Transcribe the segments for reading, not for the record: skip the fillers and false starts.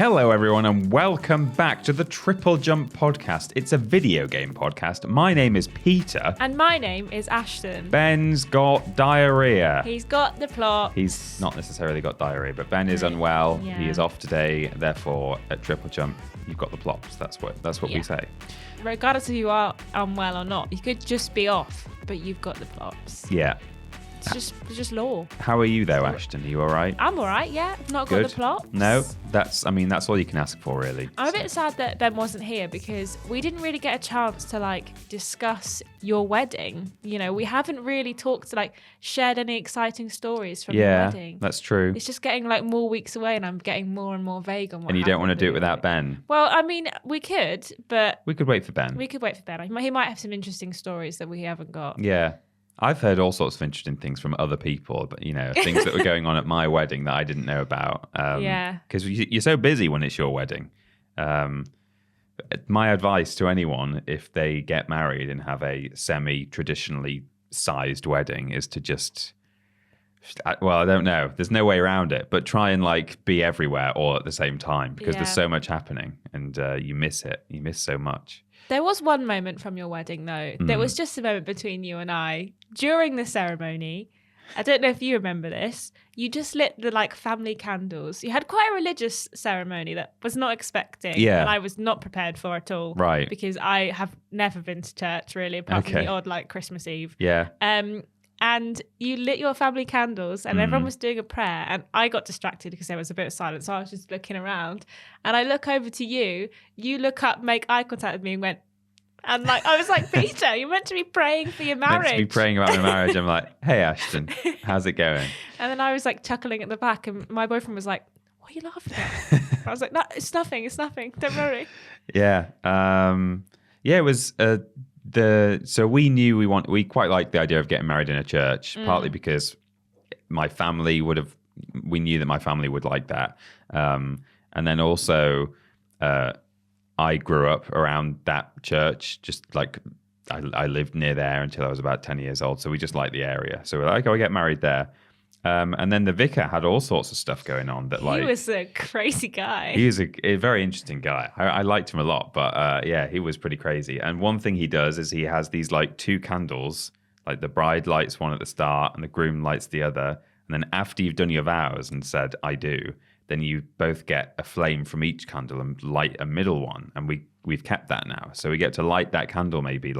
Hello, everyone, and welcome back to the TripleJump podcast. It's a video game podcast. My name is Peter. And my name is Ashton. Ben's got diarrhea. He's got the plot. He's not necessarily got diarrhea, but Ben is unwell. Yeah. He is off today. Therefore, at TripleJump, you've got the plops. That's what we say. Regardless if you are unwell or not, you could just be off, but you've got the plops. Yeah. It's just law. How are you, though, Ashton? Are you all right? I'm all right, yeah. I've not Good. got the plops. No, that's all you can ask for, really. I'm a bit sad that Ben wasn't here because we didn't really get a chance to discuss your wedding. You know, we haven't really shared any exciting stories from your wedding. Yeah, that's true. It's just getting more weeks away, and I'm getting more and more vague on what. And you don't want to do it without Ben? Well, I mean, we could, but we could wait for Ben. We could wait for Ben. He might have some interesting stories that we haven't got. Yeah. I've heard all sorts of interesting things from other people, but, things that were going on at my wedding that I didn't know about. Yeah. Because you're so busy when it's your wedding. My advice to anyone, if they get married and have a semi-traditionally sized wedding, is to I don't know. There's no way around it, but try and be everywhere all at the same time because there's so much happening and you miss it. You miss so much. There was one moment from your wedding, though. There was just a moment between you and I during the ceremony. I don't know if you remember this. You just lit the family candles. You had quite a religious ceremony that I was not expecting. Yeah. And I was not prepared for at all. Right. Because I have never been to church, really, apart from the odd Christmas Eve. Yeah. And you lit your family candles and everyone was doing a prayer, and I got distracted because there was a bit of silence, so I was just looking around, and I look over to you look up, make eye contact with me and went, and I was like, Peter, you're meant to be praying for your marriage. Meant to be praying about my marriage. I'm like, hey, Ashton, how's it going? And then I was chuckling at the back, and my boyfriend was like, what are you laughing at? I was like, no, it's nothing, don't worry. Yeah. It was... So we knew we quite liked the idea of getting married in a church, partly because we knew that my family would like that. And then also, I grew up around that church, just I lived near there until I was about 10 years old. So we just liked the area. So we're like, I'll get married there. And then the vicar had all sorts of stuff going on that he was a crazy guy. He was a very interesting guy. I liked him a lot, but he was pretty crazy. And one thing he does is he has these two candles, the bride lights one at the start and the groom lights the other. And then after you've done your vows and said, I do, then you both get a flame from each candle and light a middle one. And we've kept that now. So we get to light that candle maybe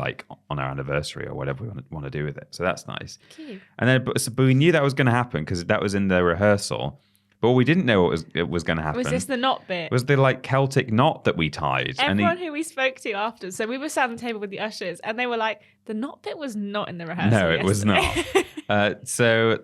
on our anniversary or whatever we want to do with it. So that's nice. Cute. And then, but we knew that was going to happen because that was in the rehearsal. But what we didn't know it was going to happen. Was this the knot bit? Was the Celtic knot that we tied. Everyone who we spoke to after, so we were sat on the table with the ushers and they were like, the knot bit was not in the rehearsal. No, it was not. So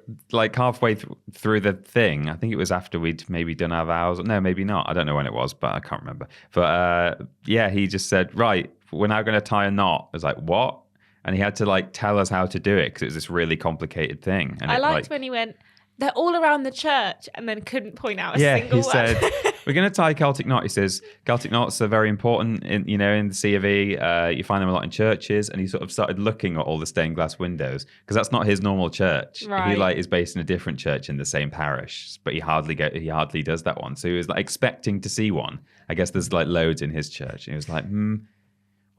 halfway through the thing, I think it was after we'd maybe done our vows. No, maybe not. I don't know when it was, but I can't remember. But he just said, right, we're now going to tie a knot. I was like, what? And he had to tell us how to do it because it was this really complicated thing. And I liked when he went, they're all around the church, and then couldn't point out a he single one. said, we're going to tie Celtic knot. He says, Celtic knots are very important in the C of E. You find them a lot in churches. And he sort of started looking at all the stained glass windows because that's not his normal church. Right. He is based in a different church in the same parish, but he hardly does that one. So he was expecting to see one. I guess there's loads in his church. And he was like, well,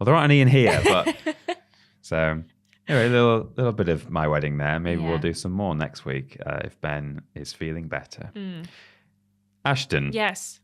there aren't any in here, but so... Anyway, a little bit of my wedding there. Maybe we'll do some more next week if Ben is feeling better. Ashton. Yes.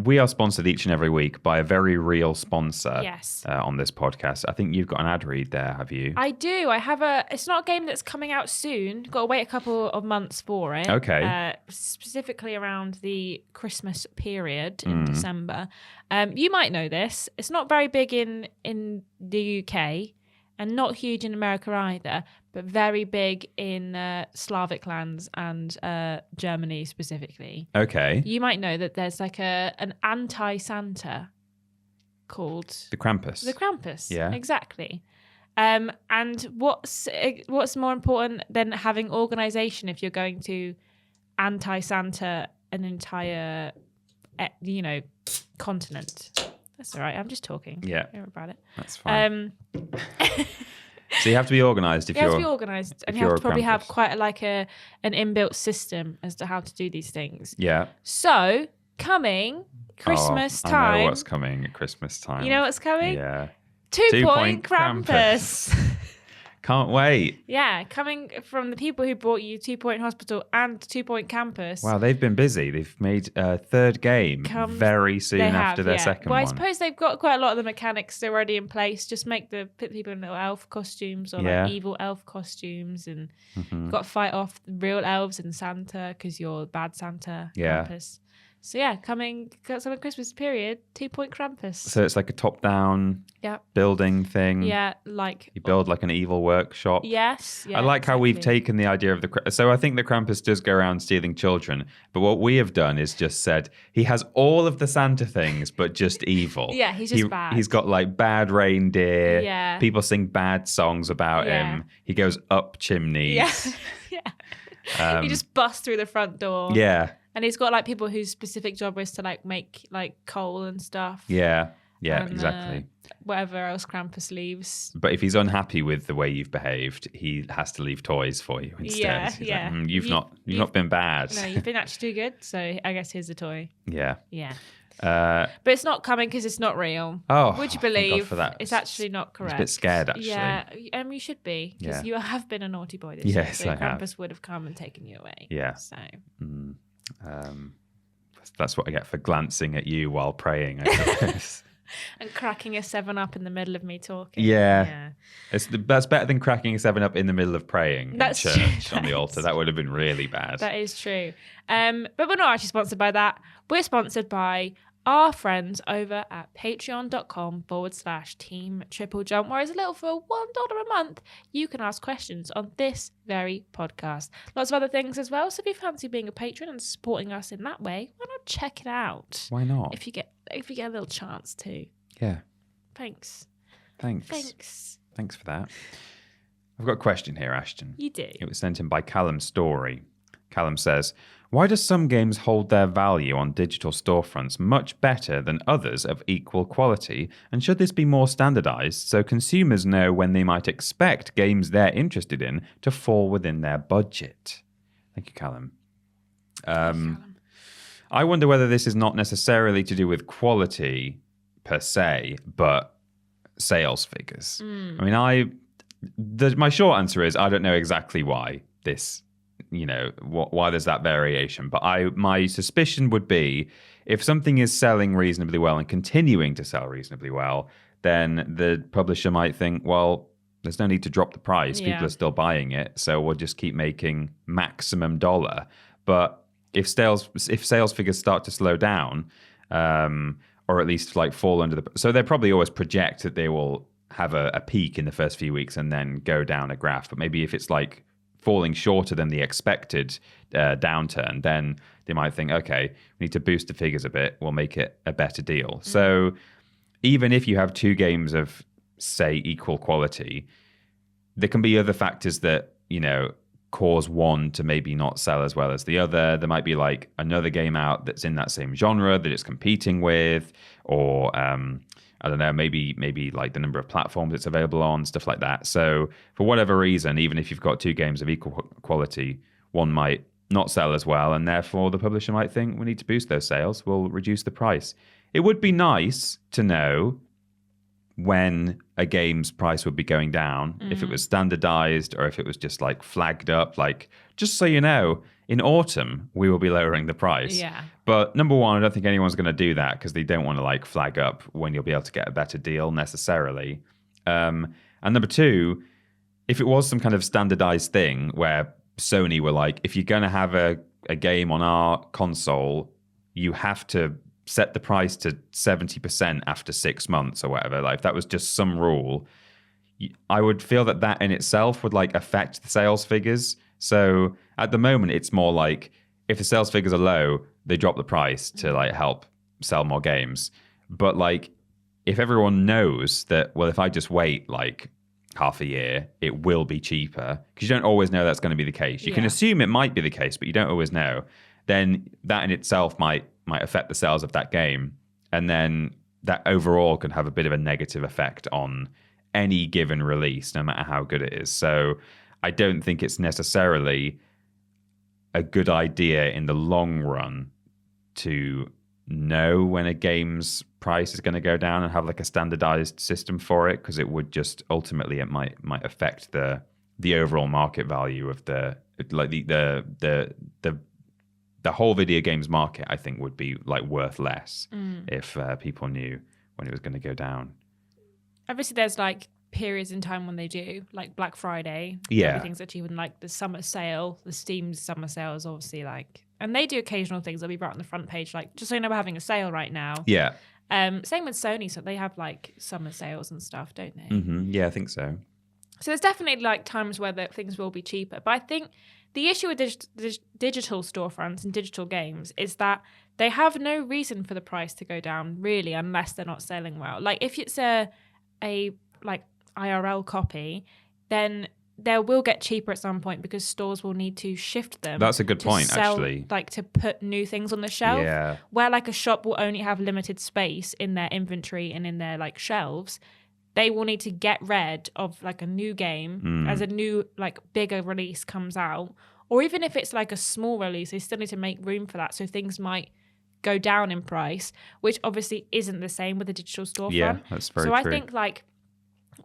We are sponsored each and every week by a very real sponsor. Yes. On this podcast. I think you've got an ad read there, have you? I do. I have it's not a game that's coming out soon. Got to wait a couple of months for it. Okay. Specifically around the Christmas period in December. You might know this. It's not very big in the UK. And not huge in America either, but very big in Slavic lands and Germany specifically. Okay. You might know that there's an anti-Santa called... The Krampus. The Krampus. Yeah. Exactly. And what's more important than having organisation if you're going to anti-Santa an entire, continent? That's all right. I'm just talking. Yeah. Don't worry about it. That's fine. So you have to be organised if you you're... have to be organised. And you have to probably have quite an inbuilt system as to how to do these things. Yeah. So, coming Christmas I time. know what's coming at Christmas time. You know what's coming? Yeah. 2-point Krampus. Can't wait. Yeah, coming from the people who brought you 2-point Hospital and 2-point Campus. Wow, they've been busy. They've made a third game very soon after their second one. Well, I suppose they've got quite a lot of the mechanics already in place. Just put people in little elf costumes or like evil elf costumes, and you've got to fight off real elves and Santa because you're bad Santa. Krampus. So coming Christmas period, 2-point Krampus. So it's like a top-down building thing. Yeah, like you build like an evil workshop. Yes. Yeah, I like how we've taken the idea of so I think the Krampus does go around stealing children, but what we have done is just said he has all of the Santa things, but just evil. Yeah, he's just bad. He's got like bad reindeer. Yeah. People sing bad songs about him. He goes up chimneys. Yeah. He just busts through the front door. Yeah. And he's got like people whose specific job is to like make like coal and stuff. Yeah, and, exactly. Whatever else Krampus leaves. But if he's unhappy with the way you've behaved, he has to leave toys for you instead. He's like, you've not been bad. No, you've been actually too good. So I guess here's a toy. Yeah. Yeah. But it's not coming because it's not real. Oh, would you believe? thank God for that. It's actually not correct. I was a bit scared, actually. Yeah, you should be because you have been a naughty boy this year. So Krampus would have come and taken you away. Yeah. So. That's what I get for glancing at you while praying, I suppose. And cracking a 7-Up in the middle of me talking. Yeah. That's better than cracking a 7-Up in the middle of praying in church on the altar. That would have been really bad. That is true. But we're not actually sponsored by that. We're sponsored by our friends over at patreon.com/Team TripleJump, where it's a little for $1 a month. You can ask questions on this very podcast. Lots of other things as well. So if you fancy being a patron and supporting us in that way, why not check it out? Why not? If you get a little chance to. Yeah. Thanks for that. I've got a question here, Ashton. You do. It was sent in by Callum Story. Callum says, why do some games hold their value on digital storefronts much better than others of equal quality? And should this be more standardized so consumers know when they might expect games they're interested in to fall within their budget? Thank you, Callum. I wonder whether this is not necessarily to do with quality per se, but sales figures. I mean, my short answer is I don't know exactly why this, why there's that variation. But my suspicion would be if something is selling reasonably well and continuing to sell reasonably well, then the publisher might think, well, there's no need to drop the price. Yeah. People are still buying it, so we'll just keep making maximum dollar. But if sales figures start to slow down, or at least like fall under so they probably always project that they will have a peak in the first few weeks and then go down a graph. But maybe if it's like falling shorter than the expected downturn, then they might think, okay, we need to boost the figures a bit. We'll make it a better deal. So even if you have two games of, say, equal quality, there can be other factors that, cause one to maybe not sell as well as the other. There might be like another game out that's in that same genre that it's competing with, or I don't know, maybe like the number of platforms it's available on, stuff like that. So for whatever reason, even if you've got two games of equal quality, one might not sell as well, and therefore the publisher might think we need to boost those sales, we'll reduce the price. It would be nice to know when a game's price would be going down, if it was standardized or if it was just like flagged up, like, just so you know, in autumn, we will be lowering the price. Yeah. But number one, I don't think anyone's going to do that because they don't want to like flag up when you'll be able to get a better deal necessarily. And number two, if it was some kind of standardized thing where Sony were like, if you're going to have a game on our console, you have to set the price to 70% after 6 months or whatever. Like if that was just some rule, I would feel that in itself would like affect the sales figures. So at the moment, it's more like if the sales figures are low, they drop the price to like help sell more games. But like if everyone knows that, well, if I just wait like half a year, it will be cheaper, because you don't always know that's going to be the case. You can assume it might be the case, but you don't always know. Then that in itself might affect the sales of that game. And then that overall can have a bit of a negative effect on any given release, no matter how good it is. So I don't think it's necessarily a good idea in the long run to know when a game's price is going to go down and have like a standardized system for it, because it would just ultimately it might affect the overall market value of the whole video games market. I think would be like worth less if people knew when it was going to go down. Obviously, there's like periods in time when they do, like Black Friday. Yeah, everything's achieved, and like the summer sale, the Steam's summer sale is obviously like, and they do occasional things. They'll be right on the front page, like just so you know, we're having a sale right now. Yeah. Same with Sony, so they have like summer sales and stuff, don't they? Mm-hmm. Yeah, I think so. So there's definitely like times where things will be cheaper, but I think the issue with digital storefronts and digital games is that they have no reason for the price to go down, really, unless they're not selling well. Like if it's a like IRL copy, then they will get cheaper at some point because stores will need to shift them. That's a good point, sell, actually. Like to put new things on the shelf. Yeah. Where like a shop will only have limited space in their inventory and in their like shelves, they will need to get rid of like a new game as a new like bigger release comes out. Or even if it's like a small release, they still need to make room for that. So things might go down in price, which obviously isn't the same with a digital storefront. Yeah, that's very true. So I think like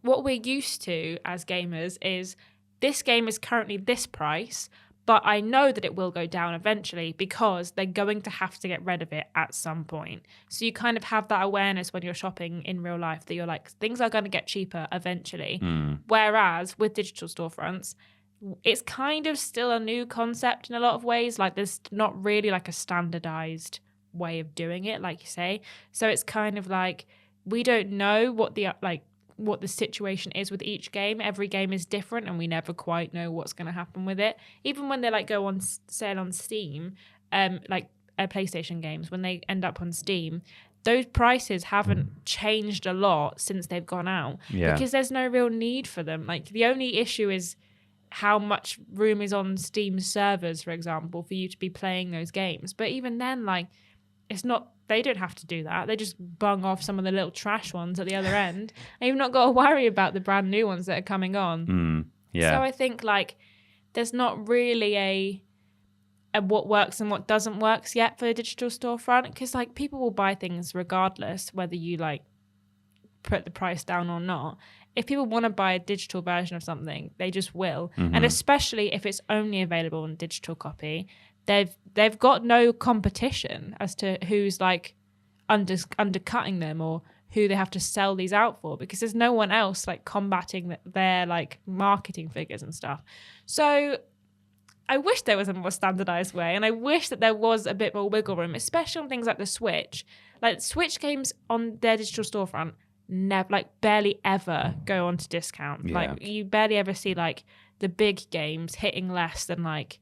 what we're used to as gamers is this game is currently this price, but I know that it will go down eventually because they're going to have to get rid of it at some point. So you kind of have that awareness when you're shopping in real life that you're like, things are going to get cheaper eventually. Whereas with digital storefronts, it's kind of still a new concept in a lot of ways. Like there's not really like a standardized way of doing it, like you say. So it's kind of like we don't know what the situation is with each game. Every game is different and we never quite know what's going to happen with it. Even when they like go on sale on Steam, like PlayStation games, when they end up on Steam, those prices haven't changed a lot since they've gone out because there's no real need for them. Like the only issue is how much room is on Steam servers, for example, for you to be playing those games. But even then, like, it's not, they don't have to do that. They just bung off some of the little trash ones at the other end. And you've not got to worry about the brand new ones that are coming on. So I think like there's not really a what works and what doesn't work yet for a digital storefront, because like people will buy things regardless whether you like put the price down or not. If people want to buy a digital version of something, they just will. And especially if it's only available in digital copy, they've got no competition as to who's like undercutting them or who they have to sell these out for, because there's no one else like combating their like marketing figures and stuff. So I wish there was a more standardized way, and I wish that there was a bit more wiggle room, especially on things like the Switch. Like Switch games on their digital storefront never, like barely ever go on to discount. Like you barely ever see like the big games hitting less than like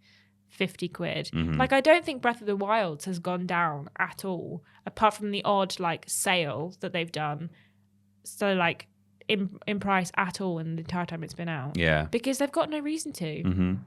50 quid. Like I don't think Breath of the Wild has gone down at all, apart from the odd like sale that they've done. So like in price at all in the entire time it's been out. Because they've got no reason to.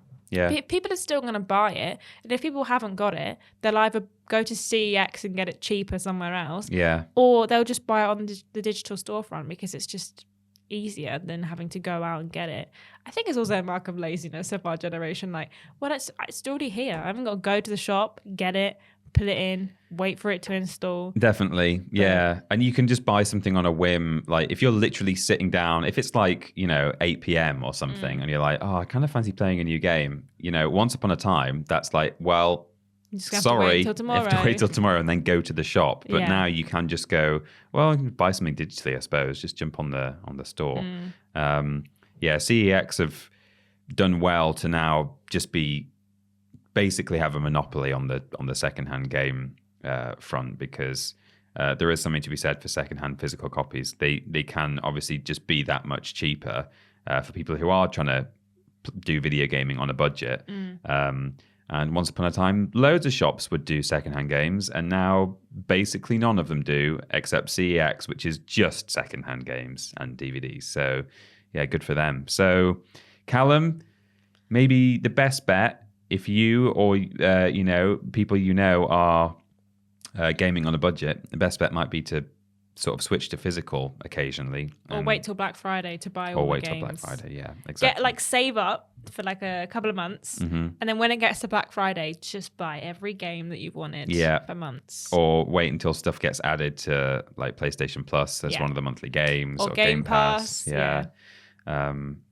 People are still going to buy it, and if people haven't got it, they'll either go to CEX and get it cheaper somewhere else, or they'll just buy it on the digital storefront because it's just easier than having to go out and get it. I think it's also a mark of laziness of our generation. Like, well, it's already here. I haven't got to go to the shop, get it, put it in, wait for it to install. Definitely, yeah. And you can just buy something on a whim. Like if you're literally sitting down, if it's like, 8 p.m. or something, and you're like, oh, I kind of fancy playing a new game. Once upon a time, that's like, well, sorry, you have to wait till tomorrow and then go to the shop. But now you can just go, well, I can buy something digitally, I suppose. Just jump on the store. CEX have done well to now just basically have a monopoly on the secondhand game front, because there is something to be said for secondhand physical copies. They can obviously just be that much cheaper for people who are trying to do video gaming on a budget. And once upon a time, loads of shops would do secondhand games, and now basically none of them do, except CEX, which is just secondhand games and DVDs. So, yeah, good for them. So, Callum, maybe the best bet, if you or people are gaming on a budget, the best bet might be to sort of switch to physical occasionally. Or wait till Black Friday to buy all the games. Or wait till Black Friday, yeah, exactly. Save up for a couple of months, and then when it gets to Black Friday, just buy every game that you've wanted for months. Or wait until stuff gets added to PlayStation Plus as one of the monthly games. Or Game Pass. Yeah.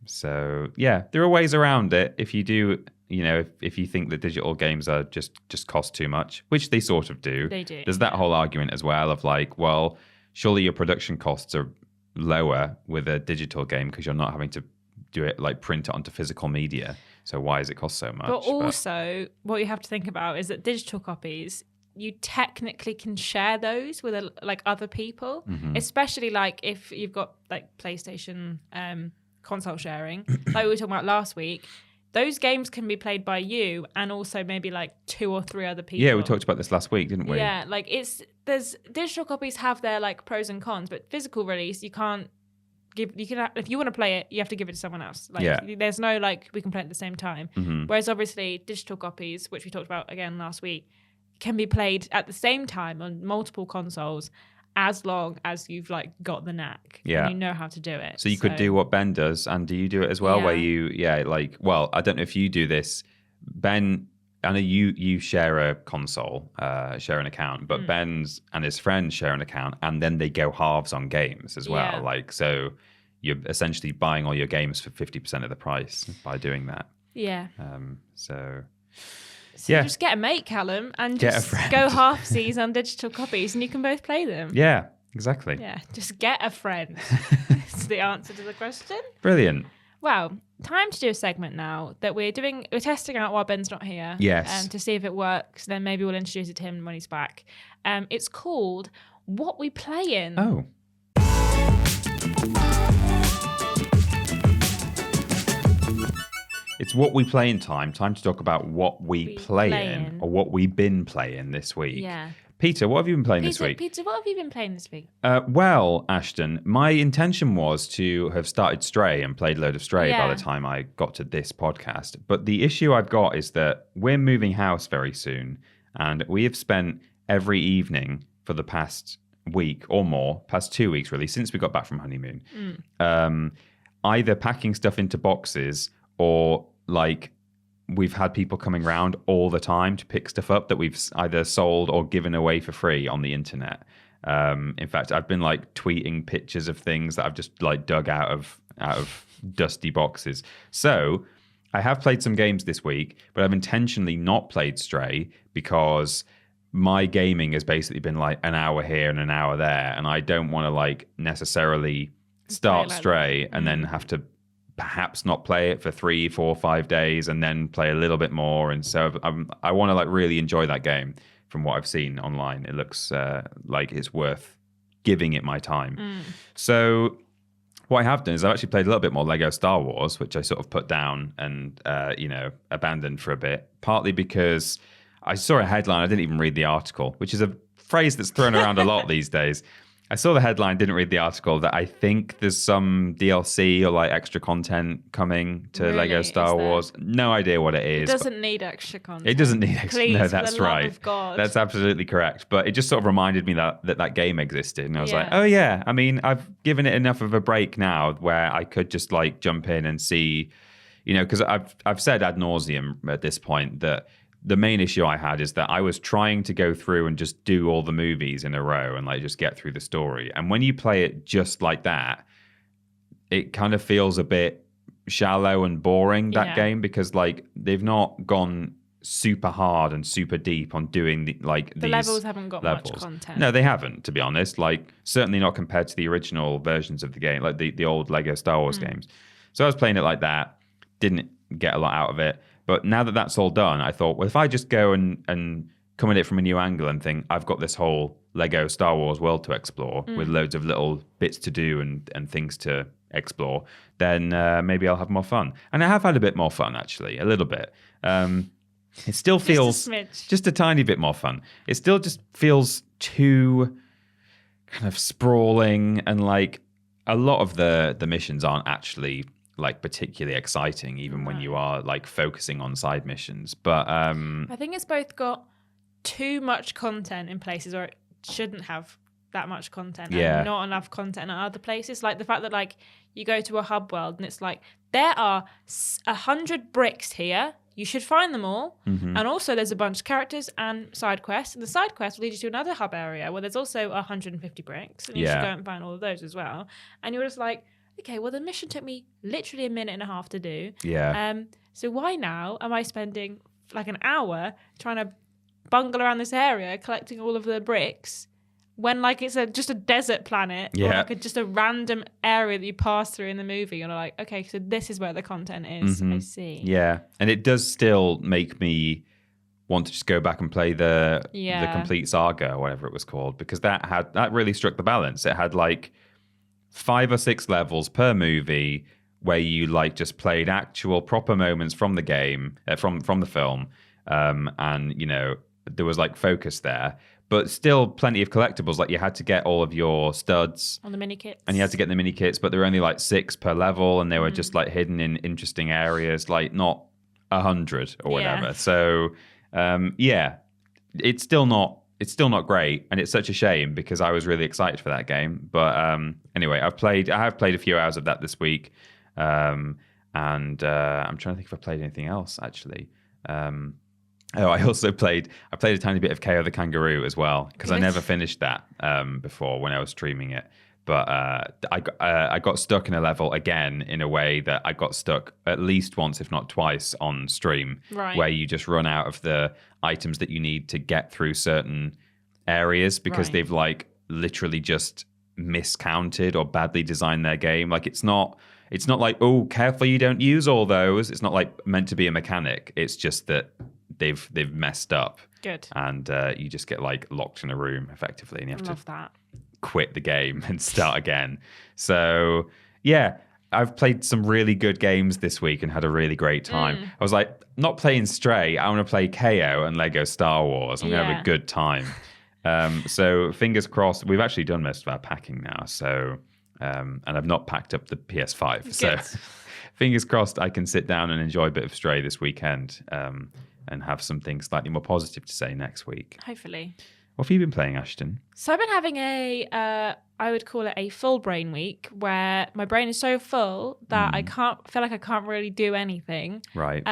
So, there are ways around it if you do... if you think that digital games are just cost too much, which they sort of do. They do. There's that whole argument as well of surely your production costs are lower with a digital game because you're not having to do it print it onto physical media. So why does it cost so much? But also, what you have to think about is that digital copies, you technically can share those with other people, especially if you've got PlayStation console sharing, like we were talking about last week. Those games can be played by you and also maybe 2 or 3 other people. Yeah, we talked about this last week, didn't we? Yeah, there's digital copies have their pros and cons, but physical release you can't give. If you want to play it, you have to give it to someone else. There's no we can play it at the same time. Whereas obviously digital copies, which we talked about again last week, can be played at the same time on multiple consoles. As long as you've got the knack, and you know how to do it. So you could do what Ben does, and do you do it as well? Where you, I don't know if you do this, Ben. I know you share a console, share an account, but Ben's and his friends share an account, and then they go halves on games as well. So you're essentially buying all your games for 50% of the price by doing that. Yeah. So just get a mate, Callum, and just go halfsies on digital copies, and you can both play them. Yeah, exactly. Yeah, just get a friend. That's the answer to the question. Brilliant. Well, time to do a segment now that we're testing out while Ben's not here. Yes. To see if it works. Then maybe we'll introduce it to him when he's back. It's called What We Playin. Oh. It's What We Playin time to talk about what we playin, or what we've been playing this week. Yeah. Peter, what have you been playing this week? Peter, what have you been playing this week? Well, Ashton, my intention was to have started Stray and played a load of Stray by the time I got to this podcast. But the issue I've got is that we're moving house very soon, and we have spent every evening for the past week or more, past 2 weeks really, since we got back from honeymoon, either packing stuff into boxes or we've had people coming around all the time to pick stuff up that we've either sold or given away for free on the internet. In fact, I've been tweeting pictures of things that I've just dug out of dusty boxes. So I have played some games this week, but I've intentionally not played Stray because my gaming has basically been an hour here and an hour there, and I don't want to necessarily start Stray and then have to perhaps not play it for 3, 4, 5 days and then play a little bit more. And so I want to really enjoy that game. From what I've seen online, it looks like it's worth giving it my time. So what I have done is I've actually played a little bit more Lego Star Wars, which I sort of put down and abandoned for a bit, partly because I saw a headline. I didn't even read the article, which is a phrase that's thrown around a lot these days. I saw the headline, didn't read the article, that I think there's some DLC or extra content coming to Lego Star Wars. No idea what it is. It doesn't need extra content. It doesn't need extra. Please, no, that's for the right. love of God. That's absolutely correct. But it just sort of reminded me that game existed, and I was like, oh yeah. I mean, I've given it enough of a break now where I could just jump in and see, because I've said ad nauseum at this point that the main issue I had is that I was trying to go through and just do all the movies in a row and just get through the story. And when you play it just like that, it kind of feels a bit shallow and boring, that game, because they've not gone super hard and super deep on doing the these levels haven't got much content. No, they haven't, to be honest. Certainly not compared to the original versions of the game, the old Lego Star Wars games. So I was playing it like that, didn't get a lot out of it. But now that that's all done, I thought, well, if I just go and come at it from a new angle and think I've got this whole Lego Star Wars world to explore with loads of little bits to do and things to explore, then maybe I'll have more fun. And I have had a bit more fun, actually, a little bit. It still feels just a tiny bit more fun. It still just feels too kind of sprawling, and a lot of the missions aren't actually particularly exciting, even when you are focusing on side missions. But I think it's both got too much content in places where it shouldn't have that much content Yeah. and not enough content at other places. Like the fact that like you go to a hub world and it's like there are 100 bricks here. You should find them all. Mm-hmm. And also there's a bunch of characters and side quests. And the side quests will lead you to another hub area where there's also 150 bricks. And you should go and find all of those as well. And you're just like, okay, well the mission took me literally a minute and a half to do. Yeah. So why now am I spending like an hour trying to bungle around this area collecting all of the bricks when like it's just a desert planet or like just a random area that you pass through in the movie and you're like, okay, so this is where the content is. I see. Yeah, and it does still make me want to just go back and play the complete saga or whatever it was called, because that really struck the balance. It had like 5 or 6 levels per movie where you like just played actual proper moments from the game, from the film, and you know there was like focus there. But still plenty of collectibles. Like you had to get all of your studs. On the mini kits. And you had to get the mini kits, but there were only like 6 per level and they were just like hidden in interesting areas, like not 100 or whatever. So it's still not great. And it's such a shame because I was really excited for that game. But anyway, I have played a few hours of that this week. And I'm trying to think if I played anything else actually. I also played a tiny bit of KO the Kangaroo as well, because I never finished that before when I was streaming it. But I got stuck in a level again in a way that I got stuck at least once, if not twice, on stream, where you just run out of the items that you need to get through certain areas because they've like literally just miscounted or badly designed their game. Like it's not like, oh, careful you don't use all those. It's not like meant to be a mechanic. It's just that they've messed up. Good. And you just get like locked in a room effectively, and you have to quit the game and start again. So yeah, I've played some really good games this week and had a really great time. I was like, not playing Stray, I want to play KO and Lego Star Wars. I'm gonna have a good time. So fingers crossed. We've actually done most of our packing now, so and I've not packed up the PS5. Good. So fingers crossed I can sit down and enjoy a bit of Stray this weekend. And have something slightly more positive to say next week. Hopefully. What have you been playing, Ashton? So I've been having I would call it a full brain week, where my brain is so full that I feel like I can't really do anything. Right.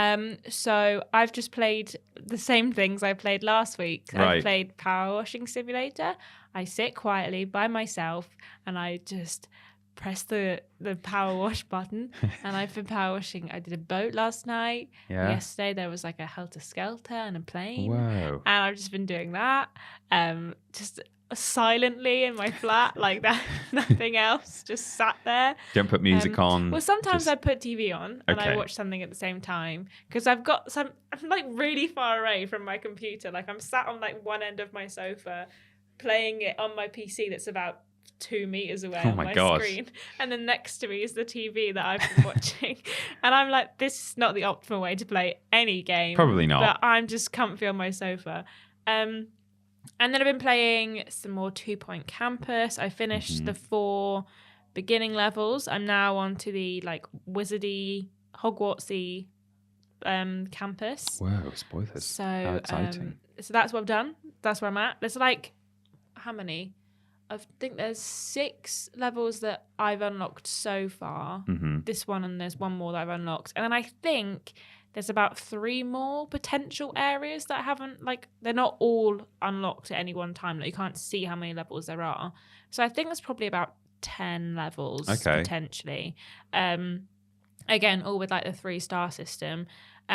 So I've just played the same things I played last week. Right. I played Power Washing Simulator. I sit quietly by myself and I just press the power wash button, and I've been power washing. I did a boat last night. Yeah. Yesterday there was like a helter-skelter and a plane. Whoa. And I've just been doing that, just silently in my flat like that. Nothing else. Just sat there. Don't put music on. Well, sometimes I put TV on and I watch something at the same time, because I'm like really far away from my computer. Like I'm sat on like one end of my sofa playing it on my PC that's about 2 meters away on my screen, and then next to me is the TV that I've been watching. And I'm like, this is not the optimal way to play any game. Probably not. But I'm just comfy on my sofa. And then I've been playing some more 2 Point Campus. I finished the 4 beginning levels. I'm now on to the like wizardy, Hogwartsy campus. Whoa, spoilers. So how exciting. So that's what I've done. That's where I'm at. There's like, how many? I think there's 6 levels that I've unlocked so far. This one, and there's one more that I've unlocked. And then I think there's about 3 more potential areas that haven't, like, they're not all unlocked at any one time. Like, you can't see how many levels there are. So I think there's probably about 10 levels potentially. Again, all with like the 3-star system.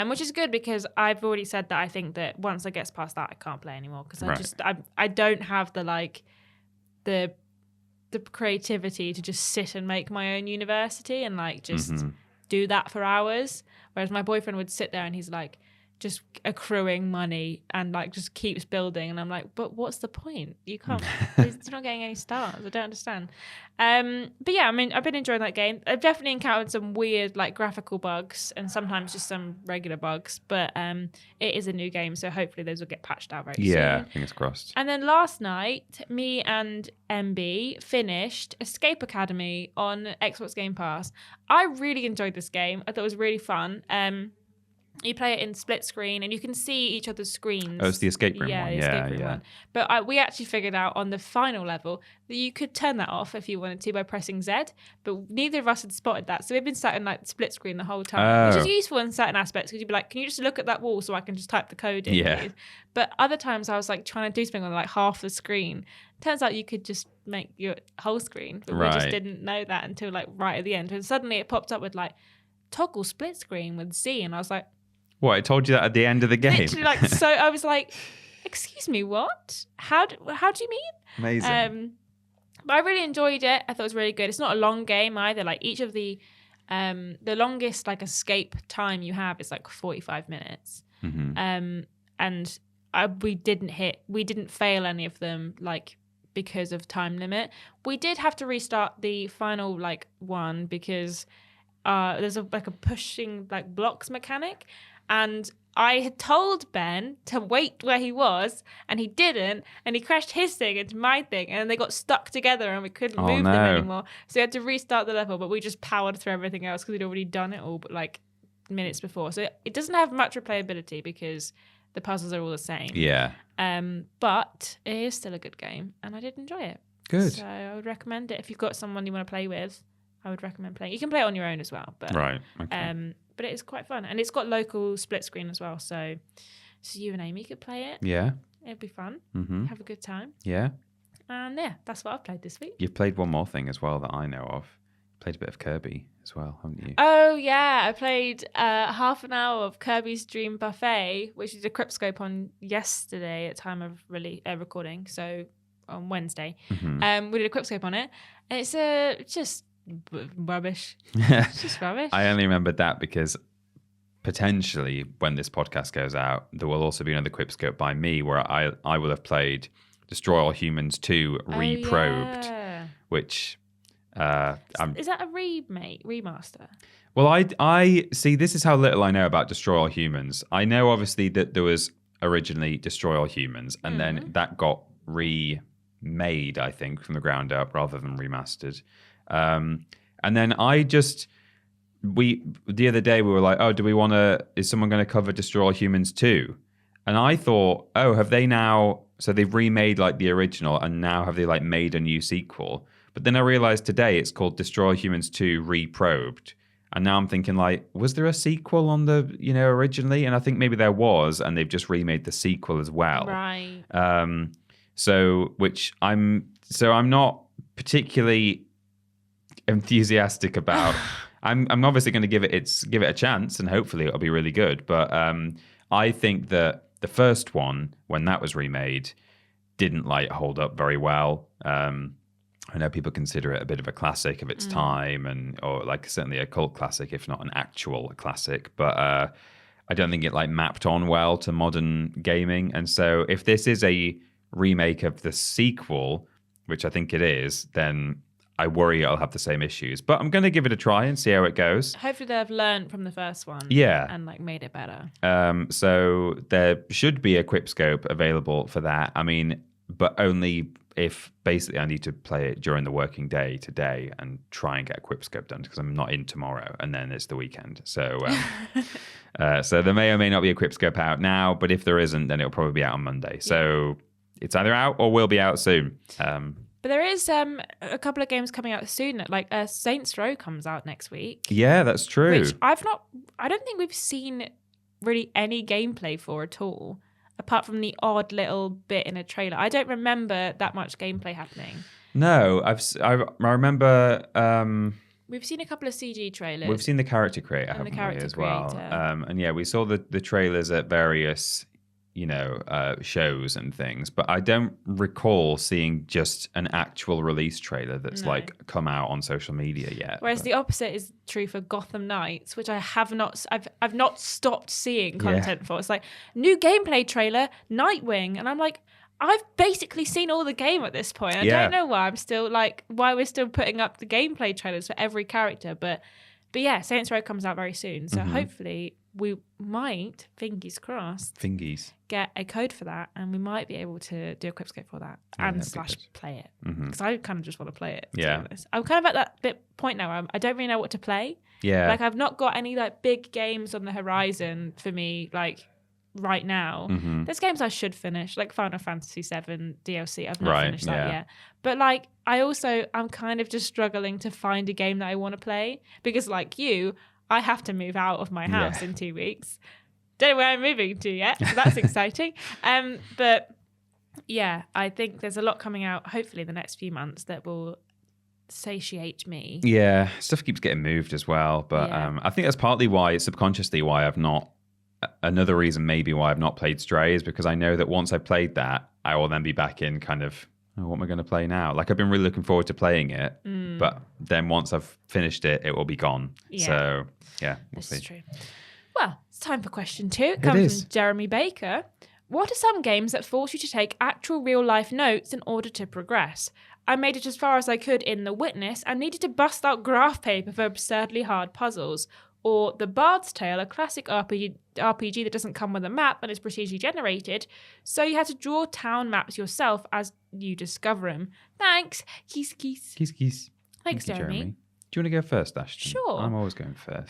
Which is good, because I've already said that I think that once I get past that, I can't play anymore, because I don't have the like the creativity to just sit and make my own university and like just do that for hours. Whereas my boyfriend would sit there and he's like just accruing money and like just keeps building, and I'm like, but what's the point? You can't. You're not getting any stars. I don't understand. But yeah, I mean, I've been enjoying that game. I've definitely encountered some weird like graphical bugs and sometimes just some regular bugs, but it is a new game, so hopefully those will get patched out very soon. Yeah, fingers crossed. And then last night, me and MB finished Escape Academy on Xbox Game Pass. I really enjoyed this game. I thought it was really fun. You play it in split screen, and you can see each other's screens. Oh, it's the escape room one. The escape room one. But we actually figured out on the final level that you could turn that off if you wanted to by pressing Z. But neither of us had spotted that, so we've been sat in like split screen the whole time, which is useful in certain aspects because you'd be like, "Can you just look at that wall so I can just type the code in?" Yeah. Please? But other times I was like trying to do something on like half the screen. Turns out you could just make your whole screen, but we just didn't know that until like right at the end. And suddenly it popped up with like toggle split screen with Z, and I was like. What, I told you that at the end of the game? Literally, like, so I was like, excuse me, what? How do you mean? Amazing. But I really enjoyed it. I thought it was really good. It's not a long game either. Like each of the longest like escape time you have is like 45 minutes. Mm-hmm. And we didn't fail any of them like because of time limit. We did have to restart the final like one because there's a pushing like blocks mechanic. And I had told Ben to wait where he was, and he didn't, and he crashed his thing into my thing, and they got stuck together, and we couldn't move them anymore. So we had to restart the level, but we just powered through everything else because we'd already done it all, but like minutes before. So it doesn't have much replayability because the puzzles are all the same. Yeah. But it is still a good game, and I did enjoy it. Good. So I would recommend it if you've got someone you want to play with. I would recommend playing. You can play it on your own as well, but right. Okay. But it is quite fun, and it's got local split screen as well. So you and Amy could play it. Yeah. It'd be fun. Mm-hmm. Have a good time. Yeah. And yeah, that's what I've played this week. You've played one more thing as well that I know of. Played a bit of Kirby as well, haven't you? Oh yeah, I played half an hour of Kirby's Dream Buffet, which is a Cryptscope on yesterday at time of recording. So on Wednesday, we did a Cryptscope on it, and it's just rubbish. It's just rubbish. I only remembered that because potentially when this podcast goes out, there will also be another Quipscope by me where I will have played Destroy All Humans 2 Reprobed, which is that a remaster? Well, I see. This is how little I know about Destroy All Humans. I know obviously that there was originally Destroy All Humans, and then that got remade, I think, from the ground up rather than remastered. And then the other day we were like, oh, is someone going to cover Destroy All Humans 2? And I thought, oh, have they now, so they've remade like the original and now have they like made a new sequel? But then I realized today it's called Destroy All Humans 2 Reprobed. And now I'm thinking like, was there a sequel on the, originally? And I think maybe there was, and they've just remade the sequel as well. Right. So I'm not particularly enthusiastic about. I'm obviously going to give it a chance, and hopefully it'll be really good. But I think that the first one, when that was remade, didn't like hold up very well. I know people consider it a bit of a classic of its time, or like certainly a cult classic, if not an actual classic. But I don't think it like mapped on well to modern gaming. And so if this is a remake of the sequel, which I think it is, then I worry it'll have the same issues. But I'm going to give it a try and see how it goes. Hopefully they've learned from the first one. Yeah. And like made it better. So there should be a Quipscope available for that. I mean, but only if basically I need to play it during the working day today and try and get a Quipscope done because I'm not in tomorrow and then it's the weekend. So so there may or may not be a Quipscope out now, but if there isn't, then it'll probably be out on Monday. So it's either out or will be out soon. But there is a couple of games coming out soon. Like Saints Row comes out next week. Yeah, that's true. Which I don't think we've seen really any gameplay for at all, apart from the odd little bit in a trailer. I don't remember that much gameplay happening. No, I remember. We've seen a couple of CG trailers. We've seen the character creator, haven't we, as well? And yeah, we saw the trailers at various shows and things, but I don't recall seeing just an actual release trailer that's like come out on social media yet. Whereas the opposite is true for Gotham Knights, which I've not stopped seeing content for. It's like new gameplay trailer, Nightwing, and I'm like, I've basically seen all the game at this point. I don't know why we're still putting up the gameplay trailers for every character, but yeah, Saints Row comes out very soon, so hopefully we might, fingers crossed, get a code for that, and we might be able to do a Quipscope for that and / play it. Because I kind of just want to play it. Yeah. I'm kind of at that point now. I don't really know what to play. Yeah. Like, I've not got any like big games on the horizon for me, like right now. There's games I should finish, like Final Fantasy VII DLC. I've not finished that yet. But like, I'm kind of just struggling to find a game that I want to play because, like you, I have to move out of my house in 2 weeks. Don't know where I'm moving to yet, so that's exciting. But yeah, I think there's a lot coming out, hopefully in the next few months, that will satiate me. Yeah, stuff keeps getting moved as well. But I think that's partly why, subconsciously, why I've not... Another reason maybe why I've not played Stray is because I know that once I've played that, I will then be back in kind of, what am I going to play now? Like, I've been really looking forward to playing it, but then once I've finished it, it will be gone. Yeah. So, yeah, we'll see. This is true. Well, it's time for question 2. It comes from Jeremy Baker. What are some games that force you to take actual real-life notes in order to progress? I made it as far as I could in The Witness and needed to bust out graph paper for absurdly hard puzzles. Or The Bard's Tale, a classic RPG that doesn't come with a map and is procedurally generated, so you had to draw town maps yourself as you discover them. Thanks. Kiss, kiss. Kiss, kiss. Thanks, Jeremy. Do you want to go first, Ashton? Sure. I'm always going first.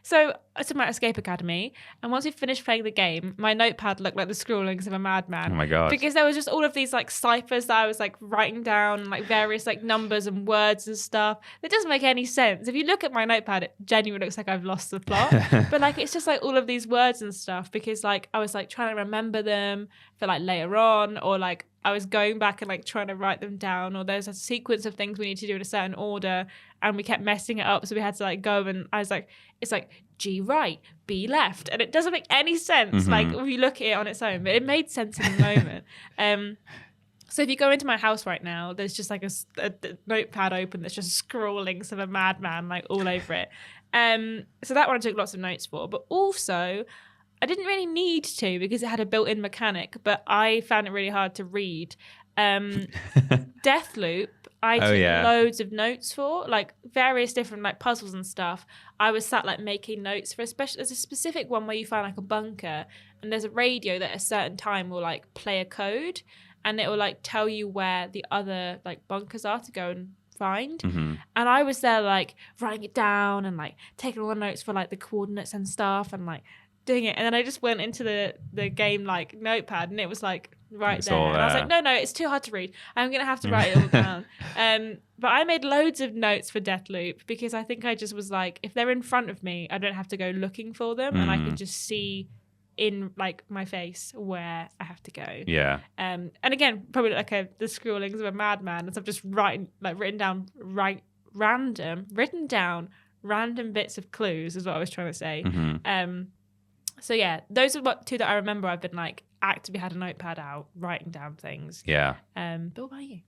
So I was at Escape Academy, and once we finished playing the game, my notepad looked like the scrawlings of a madman. Oh my god! Because there was just all of these like ciphers that I was like writing down, like various like numbers and words and stuff. It doesn't make any sense. If you look at my notepad, it genuinely looks like I've lost the plot. But like, it's just like all of these words and stuff because like I was like trying to remember them for like later on, or like I was going back and like trying to write them down, or there's a sequence of things we need to do in a certain order, and we kept messing it up, so we had to like go, and I was like, it's like G right, B left, and it doesn't make any sense like if you look at it on its own, but it made sense in the moment. So if you go into my house right now, there's just like a notepad open that's just scrawlings of a madman like all over it. So that one I took lots of notes for, but also I didn't really need to because it had a built-in mechanic, but I found it really hard to read. Deathloop, I took loads of notes for, like various different like puzzles and stuff. I was sat like making notes for there's a specific one where you find like a bunker and there's a radio that at a certain time will like play a code and it will like tell you where the other like bunkers are to go and find. And I was there like writing it down and like taking all the notes for like the coordinates and stuff and like doing it, and then I just went into the game like notepad and it was like it's there. And I was like, no, it's too hard to read. I'm gonna have to write it all down. But I made loads of notes for Deathloop because I think I just was like, if they're in front of me, I don't have to go looking for them, and I can just see in like my face where I have to go. Yeah. And again, probably like the scrawlings of a madman, as I've just written down random bits of clues is what I was trying to say. So yeah, those are two that I remember. I've been like actively had a notepad out, writing down things. Yeah. But what about you?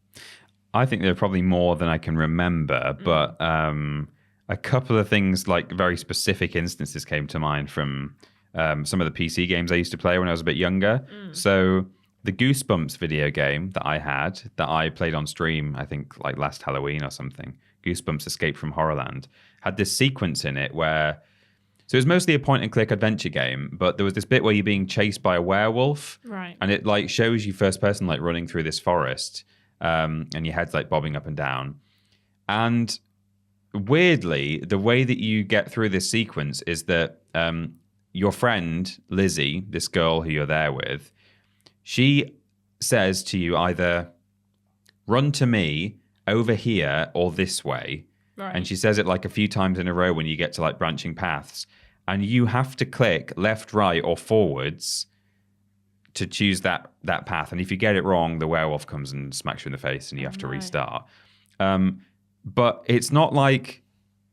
I think there are probably more than I can remember, but a couple of things, like very specific instances, came to mind from some of the PC games I used to play when I was a bit younger. So the Goosebumps video game that I had, that I played on stream, I think like last Halloween or something, Goosebumps Escape from Horrorland, had this sequence in it where... So it was mostly a point-and-click adventure game, but there was this bit where you're being chased by a werewolf. Right. And it like shows you first person like running through this forest, and your head's like bobbing up and down. And weirdly, the way that you get through this sequence is that your friend, Lizzie, this girl who you're there with, she says to you either run to me, over here, or this way. Right. And she says it like a few times in a row when you get to like branching paths. And you have to click left, right, or forwards to choose that path. And if you get it wrong, the werewolf comes and smacks you in the face and you have to restart. But it's not like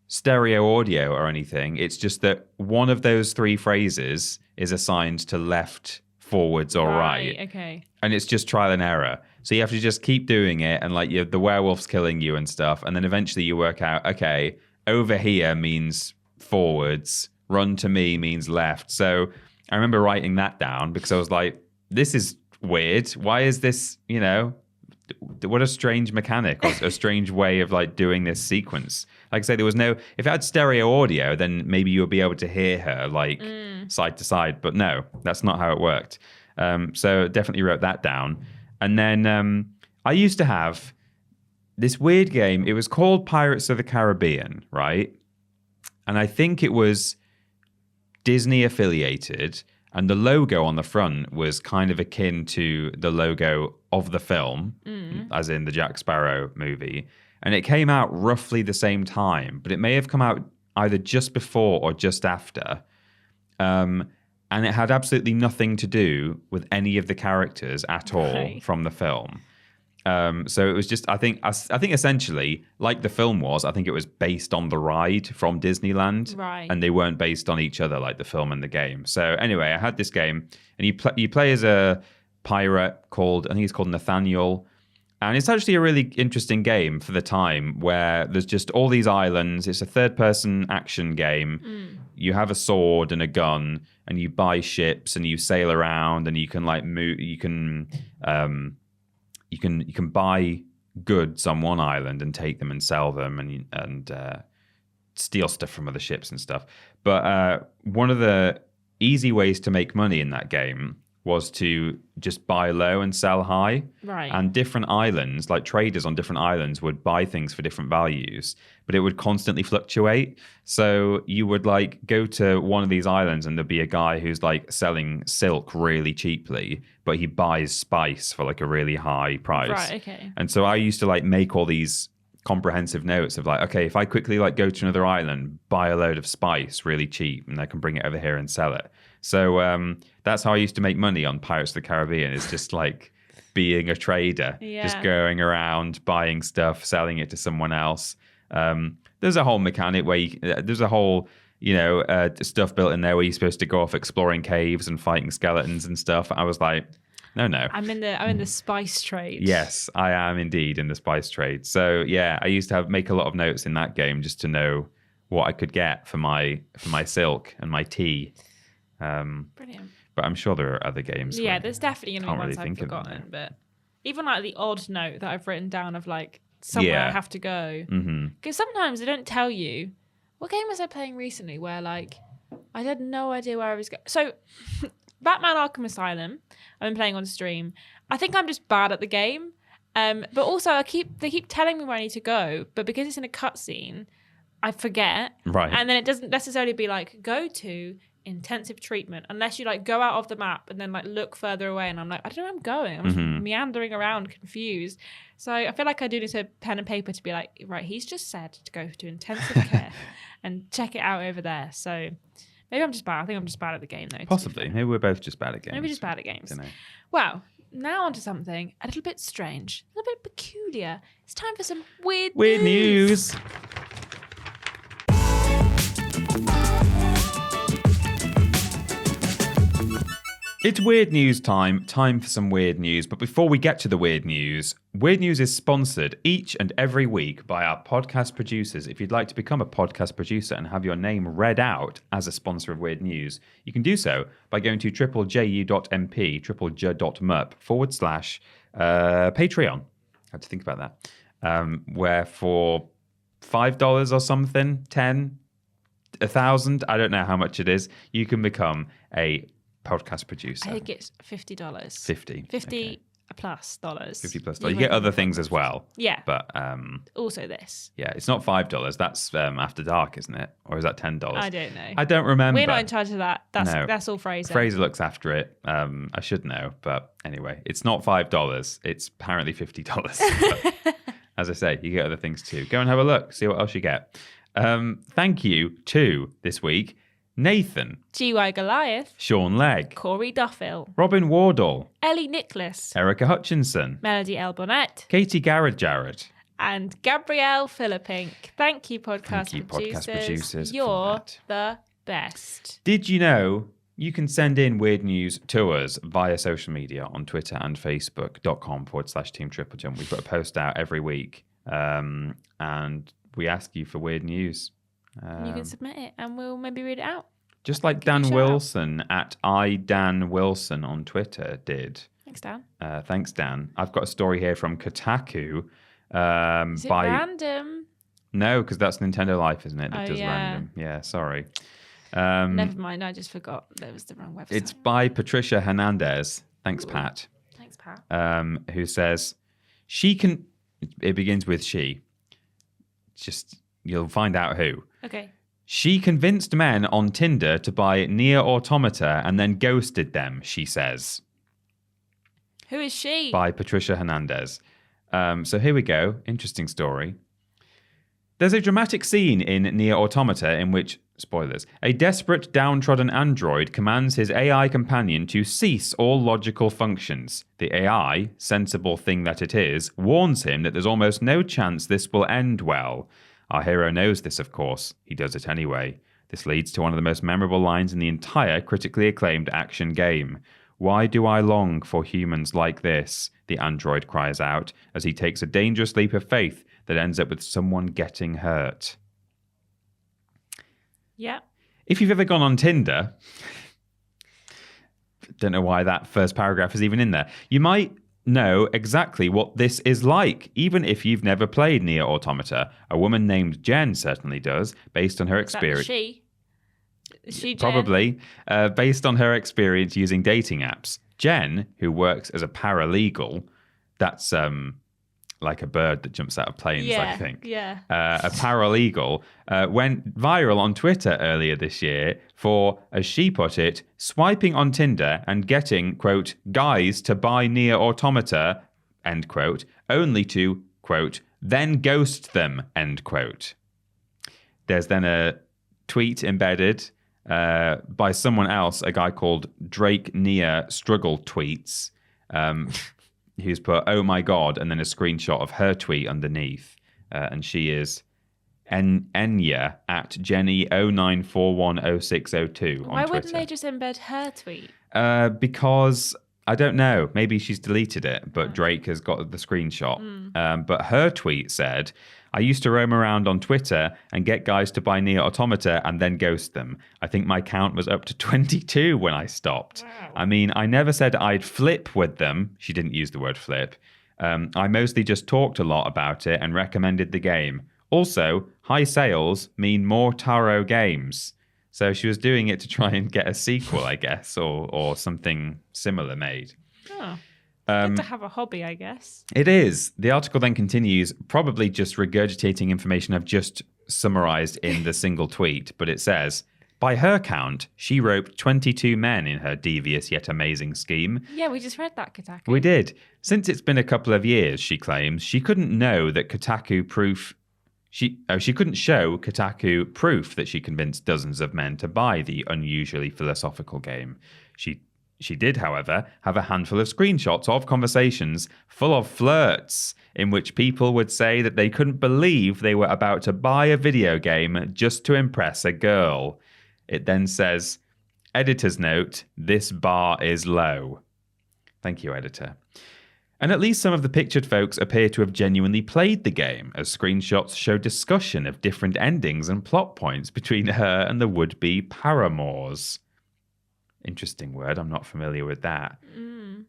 stereo audio or anything. It's just that one of those three phrases is assigned to left, forwards, or right. Okay. And it's just trial and error. So you have to just keep doing it, and like the werewolf's killing you and stuff, and then eventually you work out, okay, over here means forwards, run to me means left. So I remember writing that down because I was like, this is weird. Why is this, what a strange mechanic, or a strange way of like doing this sequence. Like I say, there was no, if it had stereo audio, then maybe you would be able to hear her like side to side, but no, that's not how it worked. So definitely wrote that down. And then I used to have this weird game. It was called Pirates of the Caribbean, right? And I think it was Disney affiliated, and the logo on the front was kind of akin to the logo of the film, as in the Jack Sparrow movie. And it came out roughly the same time, but it may have come out either just before or just after. And it had absolutely nothing to do with any of the characters at all from the film. So it was just, I think essentially, like the film was, I think it was based on the ride from Disneyland, Right. and they weren't based on each other like the film and the game. So anyway, I had this game, and you play as a pirate called, I think he's called Nathaniel, and it's actually a really interesting game for the time, where there's just all these islands. It's a third-person action game. You have a sword and a gun, and you buy ships, and you sail around, and you can like move. You can buy goods on one island and take them and sell them and steal stuff from other ships and stuff. But one of the easy ways to make money in that game was to just buy low and sell high. Right. And different islands, like traders on different islands, would buy things for different values, but it would constantly fluctuate. So you would like go to one of these islands and there'd be a guy who's like selling silk really cheaply, but he buys spice for like a really high price. Right, okay. And so I used to like make all these comprehensive notes of like, okay, if I quickly like go to another island, buy a load of spice really cheap, and I can bring it over here and sell it. So that's how I used to make money on Pirates of the Caribbean, is just like being a trader, just going around buying stuff, selling it to someone else. There's a whole mechanic where there's a whole, stuff built in there where you're supposed to go off exploring caves and fighting skeletons and stuff. I was like, no. I'm in the spice trade. Yes, I am indeed in the spice trade. So yeah, I used to make a lot of notes in that game just to know what I could get for my silk and my tea. Brilliant. But I'm sure there are other games. Yeah, there's definitely going to be ones really I've forgotten. But even like the odd note that I've written down of like somewhere I have to go. Because sometimes they don't tell you. What game was I playing recently where like I had no idea where I was going? So Batman Arkham Asylum, I've been playing on stream. I think I'm just bad at the game. But also they keep telling me where I need to go, but because it's in a cutscene, I forget. Right. And then it doesn't necessarily be like go to intensive treatment unless you like go out of the map and then like look further away, and I'm like, I don't know where I'm going. I'm just meandering around confused. So I feel like I do need a pen and paper to be like, right, he's just said to go to intensive care and check it out over there. So maybe I'm just bad. I think I'm just bad at the game though. Possibly. Maybe we're both just bad at games. Maybe just bad at games. Dunno. Well, now onto something a little bit strange, a little bit peculiar. It's time for some weird news. It's weird news time for some weird news. But before we get to the weird news is sponsored each and every week by our podcast producers. If you'd like to become a podcast producer and have your name read out as a sponsor of Weird News, you can do so by going to triplej.mp, triplej.mp/Patreon. I had to think about that. Where for $5 or something, 10, 1,000, I don't know how much it is, you can become a podcast producer. I think it's $50. 50 okay. plus dollars. $50+. You get other things as well. Yeah. But also this. yeah, it's not $5. That's after dark, isn't it? Or is that $10? I don't know. I don't remember. We're not in charge of that. That's all Fraser. Fraser looks after it. I should know, but anyway, it's not $5. It's apparently $50. But, as I say, you get other things too. Go and have a look. See what else you get. Thank you to this week Nathan, GY Goliath, Sean Legg, Corey Duffill, Robin Wardle, Ellie Nicholas, Erica Hutchinson, Melody L. Bonnet, Katie Garrett Jarrett, and Gabrielle Philippink. Thank you, podcast producers. You're the best. Did you know you can send in weird news to us via social media on Twitter and Facebook.com/Team TripleJump. We put a post out every week and we ask you for weird news. You can submit it and we'll maybe read it out. Just like Dan Wilson at iDanWilson on Twitter did. Thanks, Dan. Thanks, Dan. I've got a story here from Kotaku. Is it random? No, because that's Nintendo Life, isn't it? That does yeah. random. Yeah, sorry. Never mind. I just forgot that was the wrong website. It's by Patricia Hernandez. Thanks, Pat. Thanks, Pat. Who says she can. It begins with she. Just you'll find out who. Okay. She convinced men on Tinder to buy Nier Automata and then ghosted them, she says. Who is she? By Patricia Hernandez. So here we go. Interesting story. There's a dramatic scene in Nier Automata in which, spoilers, a desperate, downtrodden android commands his AI companion to cease all logical functions. The AI, sensible thing that it is, warns him that there's almost no chance this will end well. Our hero knows this, of course. He does it anyway. This leads to one of the most memorable lines in the entire critically acclaimed action game. Why do I long for humans like this? The android cries out as he takes a dangerous leap of faith that ends up with someone getting hurt. Yeah. If you've ever gone on Tinder, don't know why that first paragraph is even in there, you might know exactly what this is like, even if you've never played Nier Automata. A woman named Jen certainly does, based on her experience. Is she Jen? Probably, based on her experience using dating apps. Jen, who works as a paralegal, that's like a bird that jumps out of planes, I think. Yeah. A paralegal went viral on Twitter earlier this year for, as she put it, swiping on Tinder and getting, quote, guys to buy Nier Automata, end quote, only to, quote, then ghost them, end quote. There's then a tweet embedded by someone else, a guy called Drake Nier Struggle Tweets, who's put, oh my God, and then a screenshot of her tweet underneath. And she is Enya at Jenny09410602 on Why Twitter. wouldn't they just embed her tweet? Because, I don't know, maybe she's deleted it, but Drake has got the screenshot. But her tweet said, I used to roam around on Twitter and get guys to buy Nier Automata and then ghost them. I think my count was up to 22 when I stopped. Wow. I mean, I never said I'd flip with them. She didn't use the word flip. I mostly just talked a lot about it and recommended the game. Also, high sales mean more Taro games. So she was doing it to try and get a sequel, I guess, or something similar made. Oh. Good to have a hobby, I guess. It is. The article then continues, probably just regurgitating information I've just summarized in the single tweet, but it says, by her count, she roped 22 men in her devious yet amazing scheme. Yeah, we just read that, Kotaku. We did. Since it's been a couple of years, she claims, she couldn't know that Kotaku proof... She couldn't show Kotaku proof that she convinced dozens of men to buy the unusually philosophical game. She did, however, have a handful of screenshots of conversations full of flirts in which people would say that they couldn't believe they were about to buy a video game just to impress a girl. It then says, editor's note, this bar is low. Thank you, editor. And at least some of the pictured folks appear to have genuinely played the game, as screenshots show discussion of different endings and plot points between her and the would-be paramours. Interesting word. I'm not familiar with that.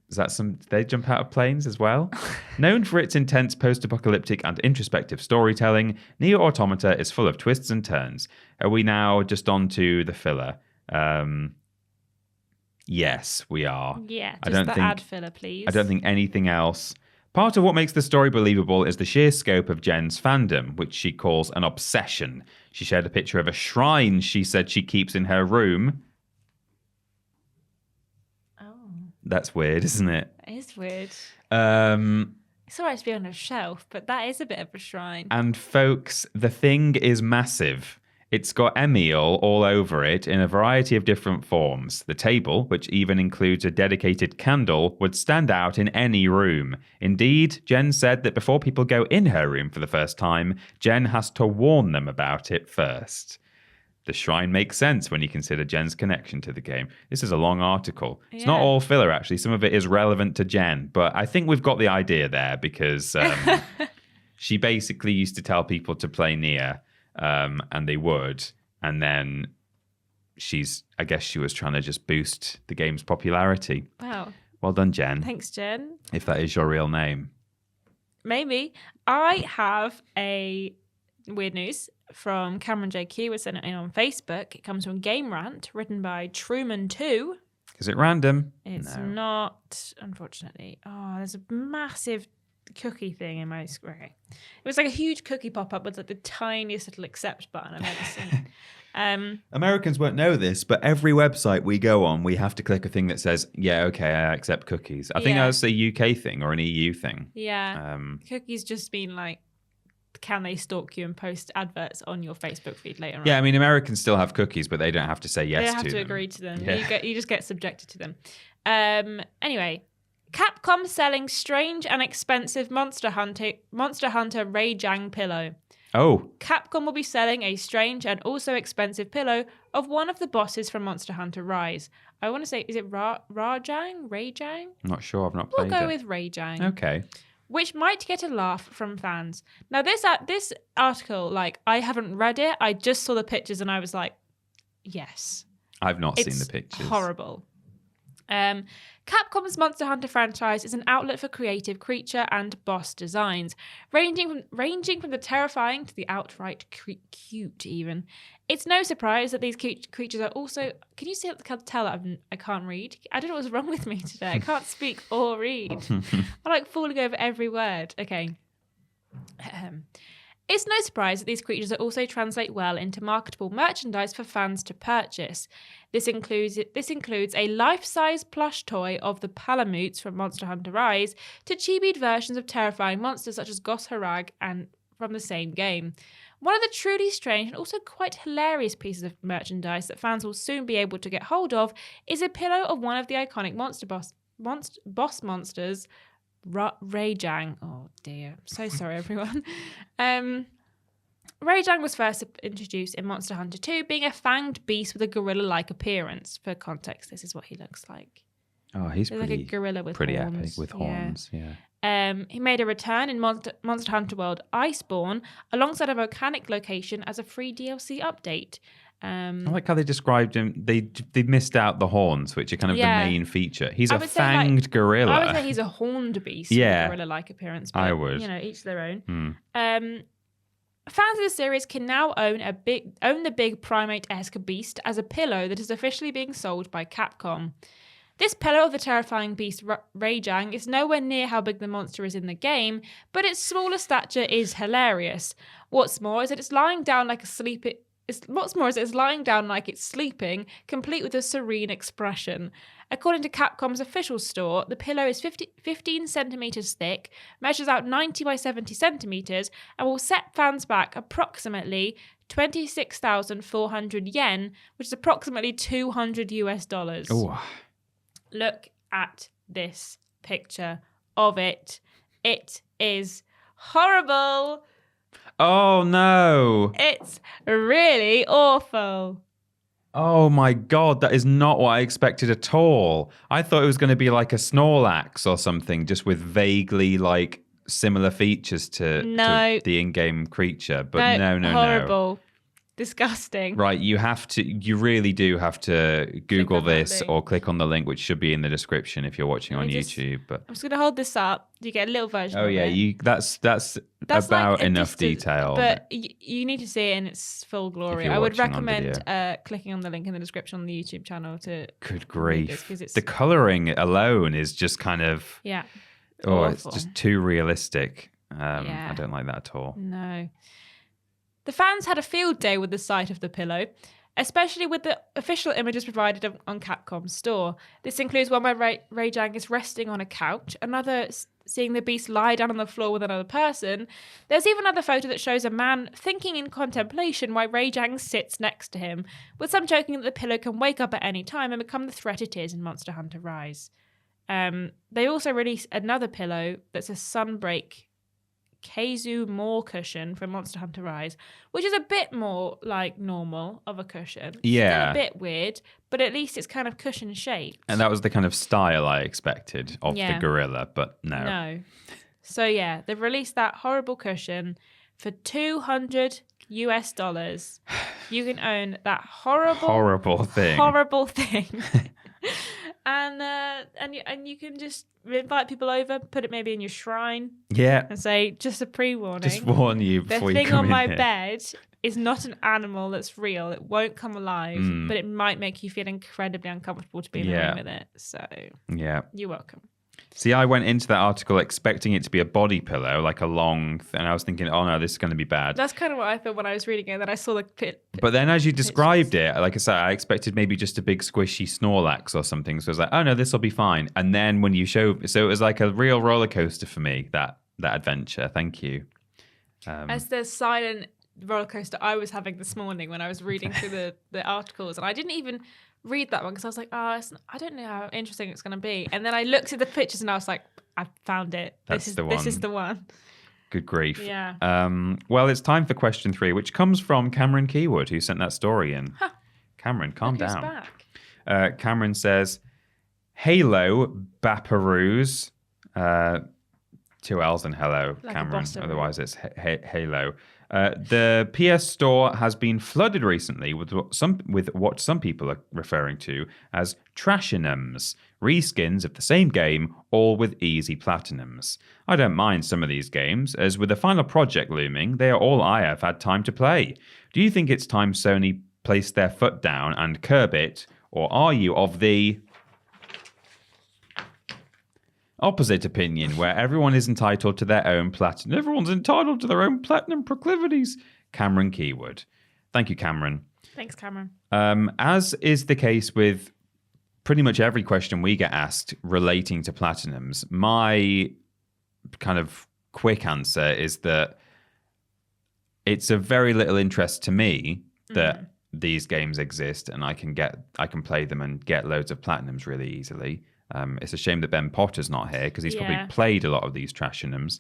Is that some... Did they jump out of planes as well? Known for its intense post-apocalyptic and introspective storytelling, Nier Automata is full of twists and turns. Are we now just on to the filler? Yes, we are. Yeah, just the ad filler, please. I don't think anything else. Part of what makes the story believable is the sheer scope of Jen's fandom, which she calls an obsession. She shared a picture of a shrine she said she keeps in her room. That's weird, isn't it? It is weird. It's all right to be on a shelf, but that is a bit of a shrine. And folks, the thing is massive. It's got Emil all over it in a variety of different forms. The table, which even includes a dedicated candle, would stand out in any room. Indeed, Jen said that before people go in her room for the first time, Jen has to warn them about it first. The shrine makes sense when you consider Jen's connection to the game. This is a long article. Yeah. It's not all filler, actually. Some of it is relevant to Jen. But I think we've got the idea there because she basically used to tell people to play Nier, and they would. And then I guess she was trying to just boost the game's popularity. Wow. Well done, Jen. Thanks, Jen. If that is your real name. Maybe. I have a weird news from Cameron JQ. We sent it in on Facebook. It comes from Game Rant, written by Truman2. Is it random? It's No. not, unfortunately. Oh, there's a massive cookie thing in my screen. It was like a huge cookie pop-up with like the tiniest little accept button I've ever seen. Americans won't know this, but every website we go on, we have to click a thing that says, yeah, okay, I accept cookies. I think that's a UK thing or an EU thing. Yeah. Cookies just mean like, can they stalk you and post adverts on your Facebook feed later on? Yeah, I mean, Americans still have cookies, but they don't have to say yes to them. They have to agree to them. Yeah. You just get subjected to them. Anyway, Capcom selling strange and expensive Monster Hunter Rajang pillow. Oh. Capcom will be selling a strange and also expensive pillow of one of the bosses from Monster Hunter Rise. I want to say, is it Rajang? I'm not sure. I've not played it. We'll go with Rajang. Okay. Which might get a laugh from fans. Now, this article, like, I haven't read it. I just saw the pictures and I was like, yes. I've not seen the pictures. Horrible. Capcom's Monster Hunter franchise is an outlet for creative creature and boss designs, ranging from the terrifying to the outright cute. Even it's no surprise that these creatures are also. Can you tell that I can't read? I don't know what's wrong with me today. I can't speak or read. I'm like falling over every word. Okay. It's no surprise that these creatures also translate well into marketable merchandise for fans to purchase. This includes a life-size plush toy of the Palamutes from Monster Hunter Rise to chibied versions of terrifying monsters such as Gos Harag and from the same game. One of the truly strange and also quite hilarious pieces of merchandise that fans will soon be able to get hold of is a pillow of one of the iconic boss monsters, Rajang. Oh dear. So sorry, everyone. Rajang was first introduced in Monster Hunter 2, being a fanged beast with a gorilla-like appearance. For context, this is what he looks like. Oh, he's like a gorilla with pretty horns. epic with horns, yeah. He made a return in Monster Hunter World Iceborne alongside a volcanic location as a free DLC update. I like how they described him. They missed out the horns, which are kind of the main feature. He's a fanged gorilla. I would say he's a horned beast with a gorilla-like appearance. But, I would. You know, each their own. Fans of the series can now own the big primate-esque beast as a pillow that is officially being sold by Capcom. This pillow of the terrifying beast Rajang is nowhere near how big the monster is in the game, but its smaller stature is hilarious. What's more is that it's lying down like it's sleeping, complete with a serene expression. According to Capcom's official store, the pillow is 15 centimeters thick, measures out 90 by 70 centimeters, and will set fans back approximately 26,400 yen, which is approximately $200 US. Ooh. Look at this picture of it. It is horrible. Oh no. It's really awful. Oh my god, that is not what I expected at all. I thought it was going to be like a Snorlax or something, just with vaguely like similar features to the in-game creature. But no. Horrible. Disgusting. Right, you really do have to Google this or click on the link, which should be in the description if you're watching on YouTube. But I'm just going to hold this up. You get a little version of it. Oh yeah, that's about like enough detail. But you need to see it in its full glory. I would recommend clicking on the link in the description on the YouTube channel to. Good grief! The colouring alone is just kind of awful. It's just too realistic. I don't like that at all. No. The fans had a field day with the sight of the pillow, especially with the official images provided on Capcom's store. This includes one where Rajang is resting on a couch, another seeing the beast lie down on the floor with another person. There's even another photo that shows a man thinking in contemplation while Rajang sits next to him, with some joking that the pillow can wake up at any time and become the threat it is in Monster Hunter Rise. They also released another pillow that's a Sunbreak Keizu More cushion from Monster Hunter Rise, which is a bit more like normal of a cushion. Yeah. Still a bit weird, but at least it's kind of cushion shaped. And that was the kind of style I expected of the gorilla, but no. No. So yeah, they've released that horrible cushion for $200 US. You can own that horrible thing. Horrible thing. and you can just invite people over, put it maybe in your shrine, Yeah. and say, just a pre-warning. Just warn you The before you thing come on in my here. bed is not an animal that's real. It won't come alive, but it might make you feel incredibly uncomfortable to be in the room with it. So yeah, you're welcome. See, I went into that article expecting it to be a body pillow, like a long and I was thinking, oh no, this is going to be bad. That's kind of what I thought when I was reading it. Then I saw the But then as you described it, like I said, I expected maybe just a big squishy Snorlax or something. So I was like, oh no, this will be fine. And then when you so it was like a real roller coaster for me, that adventure. Thank you. As the silent roller coaster I was having this morning when I was reading through the articles, and I didn't even read that one because I was like, I don't know how interesting it's going to be. And then I looked at the pictures and I was like, I found it. This is the one. Good grief. Yeah. Well, it's time for question 3, which comes from Cameron Keywood, who sent that story in. Huh. Cameron, calm down. Back. Cameron says, Halo Baparoos. 2 L's and hello, like Cameron. Otherwise, it's Halo. The PS Store has been flooded recently with what some people are referring to as trashinums, reskins of the same game, all with easy platinums. I don't mind some of these games, as with the final project looming, they are all I have had time to play. Do you think it's time Sony placed their foot down and curb it, or are you of the opposite opinion, where everyone is entitled to their own platinum? Everyone's entitled to their own platinum proclivities. Cameron Keywood. Thank you, Cameron. Thanks, Cameron. As is the case with pretty much every question we get asked relating to platinums, my kind of quick answer is that it's of very little interest to me that these games exist and I can play them and get loads of platinums really easily. It's a shame that Ben Potter's not here because he's probably played a lot of these trashinums.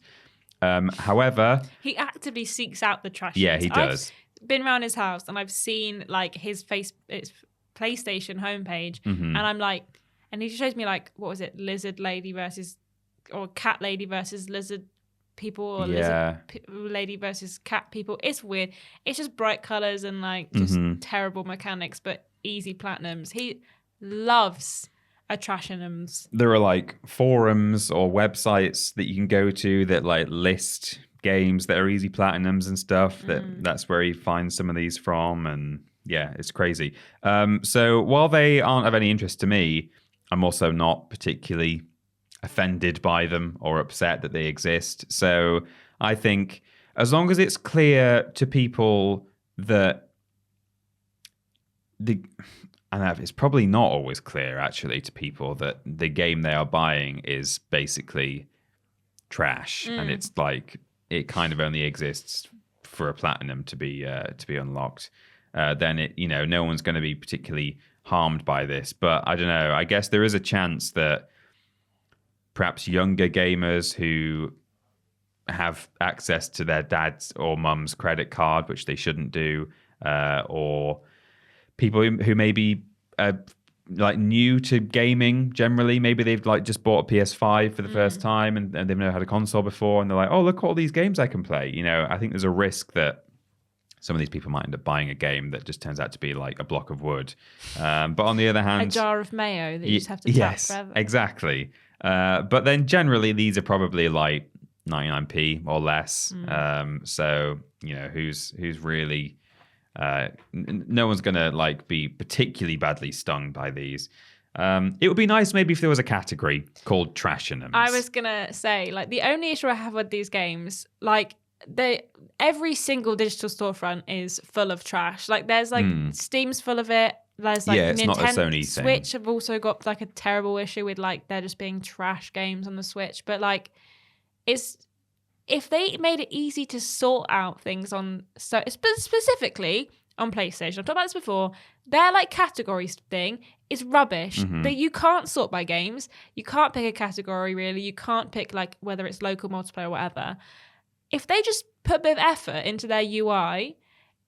However, he actively seeks out the trashinums. Yeah, he does. I've been around his house and I've seen like his PlayStation homepage, and I'm like, and he shows me like, what was it, lizard lady versus, or cat lady versus lizard people, or lizard lady versus cat people. It's weird. It's just bright colors and like just terrible mechanics, but easy platinums. He loves a trashinums. There are like forums or websites that you can go to that like list games that are easy platinums and stuff. That's where he finds some of these from, and yeah, it's crazy. So while they aren't of any interest to me, I'm also not particularly offended by them or upset that they exist. So I think as long as it's clear to people that it's probably not always clear, actually, to people that the game they are buying is basically trash, and it's like it kind of only exists for a platinum to be unlocked. Then it, no one's going to be particularly harmed by this. But I don't know. I guess there is a chance that perhaps younger gamers who have access to their dad's or mum's credit card, which they shouldn't do, or people who may be like new to gaming generally. Maybe they've like just bought a PS5 for the first time and they've never had a console before, and they're like, oh, look at all these games I can play. I think there's a risk that some of these people might end up buying a game that just turns out to be like a block of wood. But on the other hand, a jar of mayo that you just have to tap forever. Exactly. But then generally these are probably like 99p or less. So who's really no one's gonna like be particularly badly stung by these. It would be nice maybe if there was a category called trashinums. I was gonna say, like, the only issue I have with these games, like, every single digital storefront is full of trash. Like, there's like Steam's full of it. There's like it's not a Sony Switch thing. have also got like a terrible issue with like there just being trash games on the Switch. But like, if they made it easy to sort out things on, so specifically on PlayStation, I've talked about this before, their like categories thing is rubbish. That you can't sort by games. You can't pick a category really. You can't pick like whether it's local multiplayer or whatever. If they just put a bit of effort into their UI,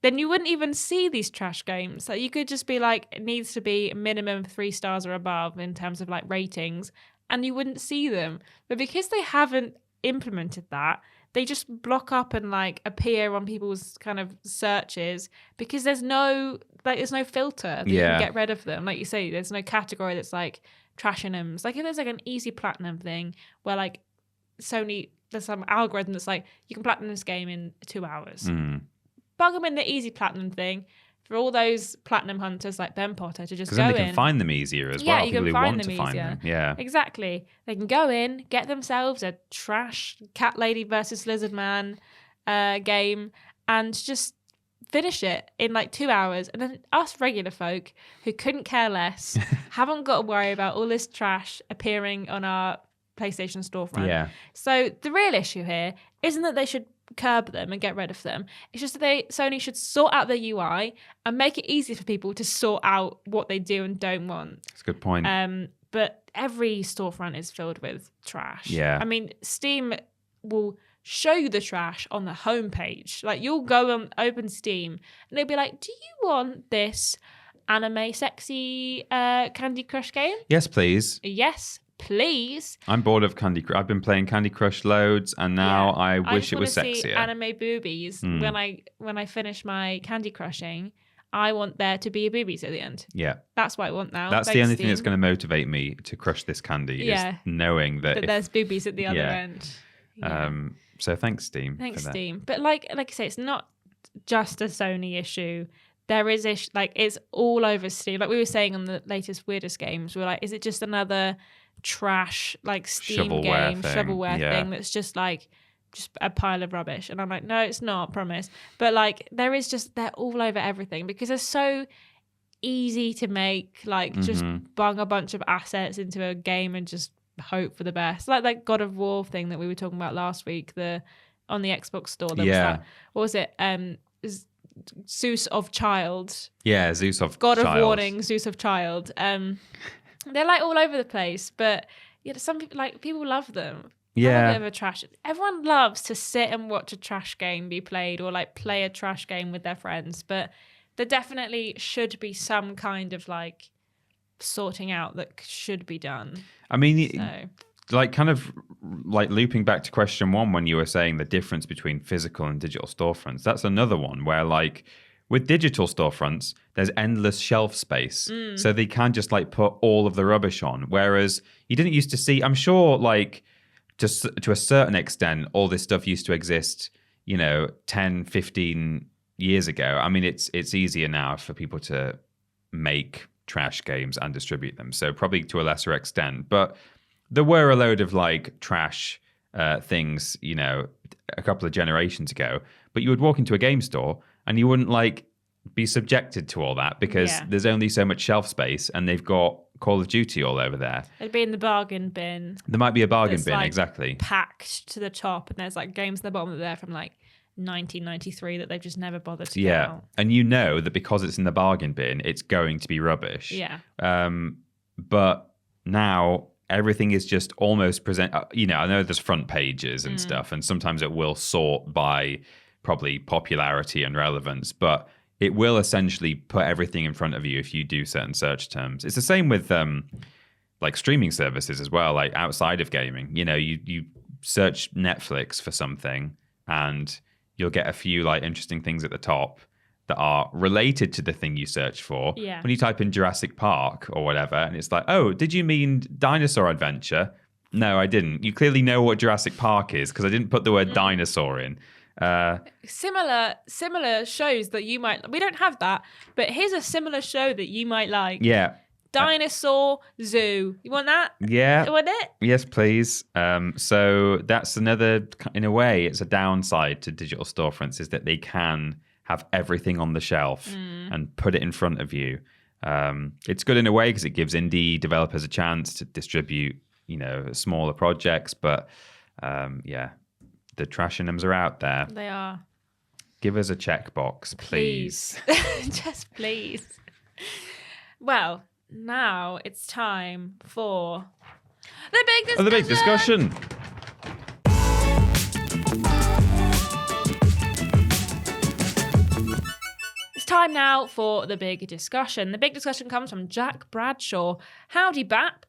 then you wouldn't even see these trash games. Like, you could just be like, it needs to be minimum 3 stars or above in terms of like ratings, and you wouldn't see them. But because they haven't implemented that, they just block up and like appear on people's kind of searches because there's no filter that you can get rid of them. Like you say, there's no category that's like trashing like if there's like an easy platinum thing where like Sony, there's some algorithm that's like you can platinum this game in 2 hours. Bug them in the easy platinum thing for all those platinum hunters like Ben Potter to just go in. Because then they can find them easier as well. You People can who find want them to find easier. them. Yeah, exactly. They can go in, get themselves a trash Cat Lady versus Lizard Man game, and just finish it in like 2 hours. And then us regular folk who couldn't care less haven't got to worry about all this trash appearing on our PlayStation storefront. Yeah. So the real issue here isn't that they should curb them and get rid of them. It's just that Sony should sort out their UI and make it easy for people to sort out what they do and don't want. That's a good point. But every storefront is filled with trash. Yeah. I mean, Steam will show you the trash on the homepage. Like you'll go and open Steam and they'll be like, do you want this anime sexy Candy Crush game? Yes, please. Yes, please. I'm bored of Candy Crush. I've been playing Candy Crush loads, and now I wish it was sexier. See sexier. Anime boobies when I finish my Candy Crushing. I want there to be boobies at the end. Yeah, that's what I want now. That's the only thing that's going to motivate me to crush this candy. Is knowing that there's boobies at the other end. Yeah. So thanks, Steam. Thanks, Steam. But like I say, it's not just a Sony issue. There is it's all over Steam. Like we were saying on the latest Weirdest Games, we were like, is it just another trash like Steam shovelware thing that's just a pile of rubbish? And I'm like, no, it's not, promise. But like they're all over everything because they're so easy to make. Like just bung a bunch of assets into a game and just hope for the best. Like God of War thing that we were talking about last week, on the Xbox store. There was that, what was it? Zeus of Child. Yeah, Zeus of God Child. of Warning, Zeus of Child. They're like all over the place, but some people love them. Yeah. A bit of a trash. Everyone loves to sit and watch a trash game be played or like play a trash game with their friends, but there definitely should be some kind of like sorting out that should be done. I mean, like kind of like looping back to question one when you were saying the difference between physical and digital storefronts. That's another one where like with digital storefronts, there's endless shelf space. So they can just like put all of the rubbish on. Whereas you didn't used to see, I'm sure like just to a certain extent, all this stuff used to exist, 10, 15 years ago. I mean, it's easier now for people to make trash games and distribute them. So probably to a lesser extent, but there were a load of like trash things, a couple of generations ago, but you would walk into a game store and you wouldn't like be subjected to all that because there's only so much shelf space and they've got Call of Duty all over there. It'd be in the bargain bin. There might be a bargain bin, like exactly. Packed to the top, and there's like games at the bottom of there from like 1993 that they've just never bothered to get out. And you know that because it's in the bargain bin, it's going to be rubbish. Yeah. But now everything is just almost present. I know there's front pages and stuff, and sometimes it will sort by probably popularity and relevance, but it will essentially put everything in front of you if you do certain search terms. It's the same with like streaming services as well, like outside of gaming. You search Netflix for something and you'll get a few like interesting things at the top that are related to the thing you search for. Yeah. When you type in Jurassic Park or whatever, and it's like, oh, did you mean Dinosaur Adventure? No, I didn't. You clearly know what Jurassic Park is because I didn't put the word dinosaur in. Similar shows that you might. We don't have that, but here's a similar show that you might like. Yeah. Dinosaur Zoo. You want that? Yeah. You want it? Yes, please. So that's another, in a way, it's a downside to digital storefronts is that they can have everything on the shelf and put it in front of you. It's good in a way because it gives indie developers a chance to distribute, smaller projects. But the trash-ins are out there. They are. Give us a checkbox, please. Just please. Well, now it's time for the big discussion. The big discussion. It's time now for the big discussion. The big discussion comes from Jack Bradshaw. Howdy, Bap.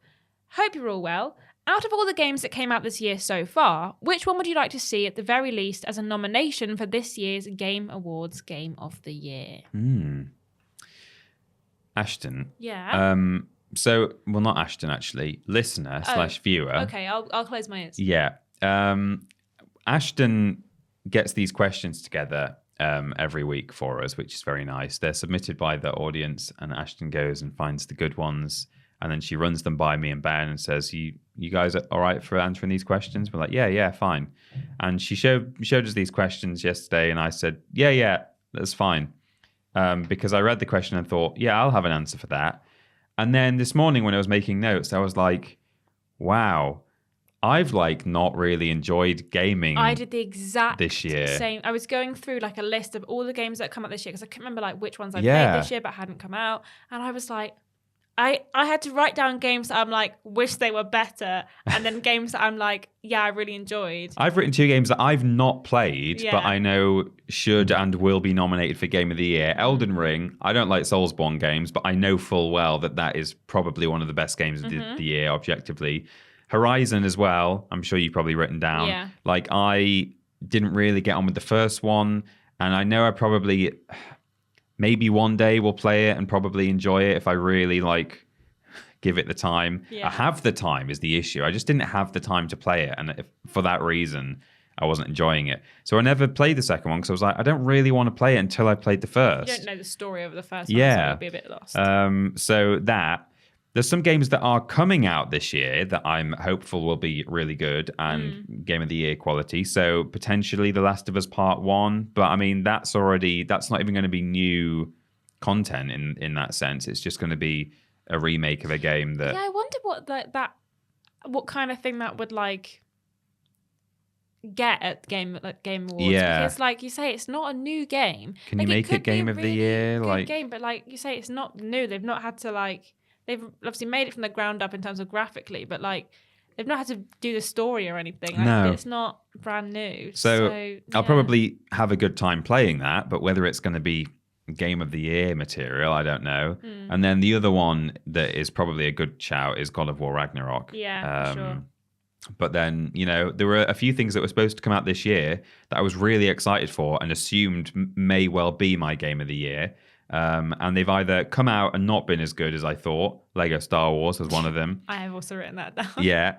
Hope you're all well. Out of all the games that came out this year so far, which one would you like to see at the very least as a nomination for this year's Game Awards Game of the Year? Ashton. Yeah. well, not Ashton actually, listener / viewer. Okay, I'll close my ears. Yeah. Ashton gets these questions together every week for us, which is very nice. They're submitted by the audience, and Ashton goes and finds the good ones, and then she runs them by me and Ben and says, "You guys are all right for answering these questions?" We're like, "Yeah, fine." And she showed us these questions yesterday, and I said, "Yeah, that's fine," because I read the question and thought, "Yeah, I'll have an answer for that." And then this morning when I was making notes, I was like, "Wow." I've not really enjoyed gaming. I did the exact this year. Same. I was going through a list of all the games that come out this year because I couldn't remember which ones I played this year but hadn't come out, and I was like, I had to write down games that I'm wish they were better, and then games that I'm yeah, I really enjoyed. I've written 2 games that I've not played, but I know should and will be nominated for Game of the Year. Elden Ring. I don't like Soulsborne games, but I know full well that is probably one of the best games of the year, objectively. Horizon as well, I'm sure you've probably written down. Yeah. I didn't really get on with the first one, and I know I probably, maybe one day will play it and probably enjoy it if I really give it the time. Yeah. I have the time is the issue. I just didn't have the time to play it, and for that reason, I wasn't enjoying it. So I never played the second one because I was I don't really want to play it until I played the first. You don't know the story of the first one, so you'll be a bit lost. So there's some games that are coming out this year that I'm hopeful will be really good and Game of the Year quality. So potentially The Last of Us Part 1. But I mean, that's not even going to be new content in that sense. It's just going to be a remake of a game that... Yeah, I wonder what kind of thing that would get at Game Awards. Yeah. Because you say, it's not a new game. Can you make it Game of the Year? Good game, but you say, it's not new. They've not had to they've obviously made it from the ground up in terms of graphically, but they've not had to do the story or anything. No. It's not brand new. So I'll probably have a good time playing that, but whether it's going to be Game of the Year material, I don't know. And then the other one that is probably a good shout is God of War Ragnarok. Yeah, for sure. But then, there were a few things that were supposed to come out this year that I was really excited for and assumed may well be my Game of the Year. And they've either come out and not been as good as I thought. Lego Star Wars was one of them. I have also written that down. Yeah,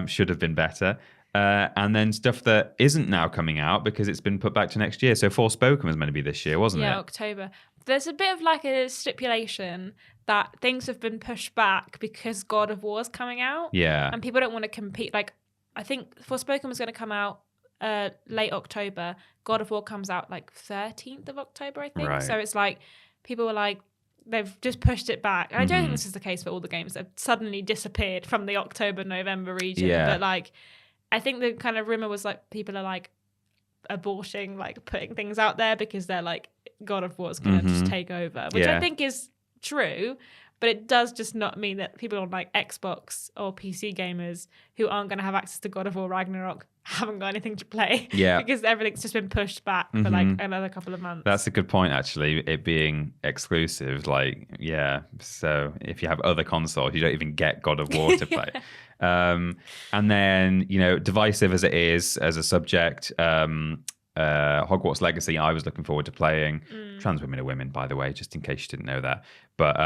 should have been better. And then stuff that isn't now coming out because it's been put back to next year. So Forspoken was meant to be this year, wasn't it? Yeah, October. There's a bit of a stipulation that things have been pushed back because God of War is coming out. Yeah. And people don't want to compete. I think Forspoken was going to come out late October. God of War comes out 13th of October, I think. Right. So it's people were they've just pushed it back. And I don't think this is the case for all the games that have suddenly disappeared from the October-November region. Yeah. But I think the kind of rumor was people are aborting, putting things out there because they're God of War is going to just take over, which I think is true. But it does just not mean that people on Xbox or PC gamers who aren't going to have access to God of War Ragnarok haven't got anything to play. Yeah. Because everything's just been pushed back for another couple of months. That's a good point, actually. It being exclusive, so if you have other consoles, you don't even get God of War to play. And then, divisive as it is as a subject, Hogwarts Legacy, I was looking forward to playing. Trans women are women, by the way, just in case you didn't know that. But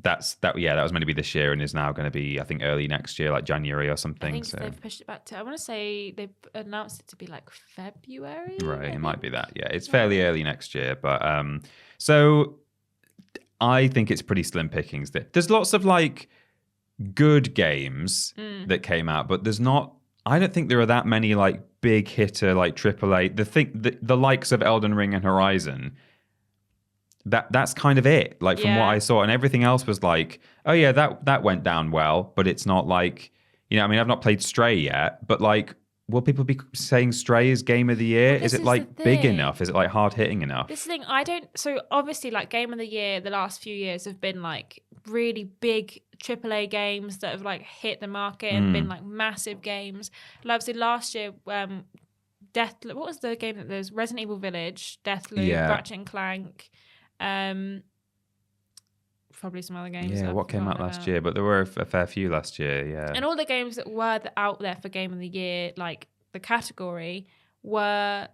that was meant to be this year and is now going to be, I think, early next year, January or something. I think they've pushed it back to, I want to say they've announced it to be February. Right, it might be that. Yeah, it's fairly early next year. But so I think it's pretty slim pickings. There's lots of good games that came out, but there's not. I don't think there are that many big hitter AAA. The likes of Elden Ring and Horizon. That's kind of it. From what I saw, and everything else was oh yeah, that went down well, but it's not I've not played Stray yet, but will people be saying Stray is Game of the Year? Well, is it big enough? Is it hard hitting enough? This thing I don't. So obviously, Game of the Year the last few years have been really big AAA games that have hit the market and been massive games. Obviously last year, what was the game that there's Resident Evil Village, Deathloop, Ratchet and Clank. Probably some other games. Yeah, what came out last year? But there were a fair few last year, yeah. And all the games that were out there for Game of the Year, the category, were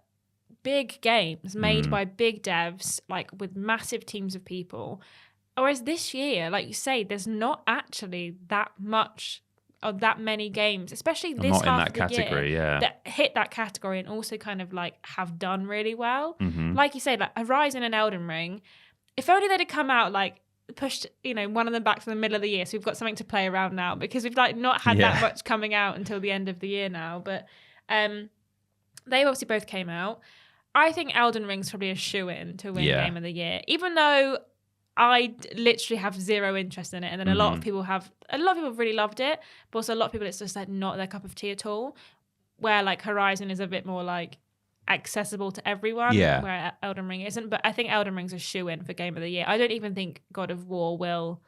big games made by big devs, with massive teams of people. Whereas this year, like you say, there's not actually that much of that many games, especially this not in half that of the category, year, that hit that category and also kind of like have done really well. Like you say, like Horizon and Elden Ring, if only they'd have come out like pushed, one of them back to the middle of the year, so we've got something to play around now, because we've like not had that much coming out until the end of the year now. But they obviously both came out. I think Elden Ring's probably a shoo-in to win Game of the Year, even though I literally have zero interest in it, and then a lot of people really loved it, but also a lot of people it's just like not their cup of tea at all. Where like Horizon is a bit more like accessible to everyone, where Elden Ring isn't. But I think Elden Ring's a shoo-in for Game of the Year. I don't even think God of War will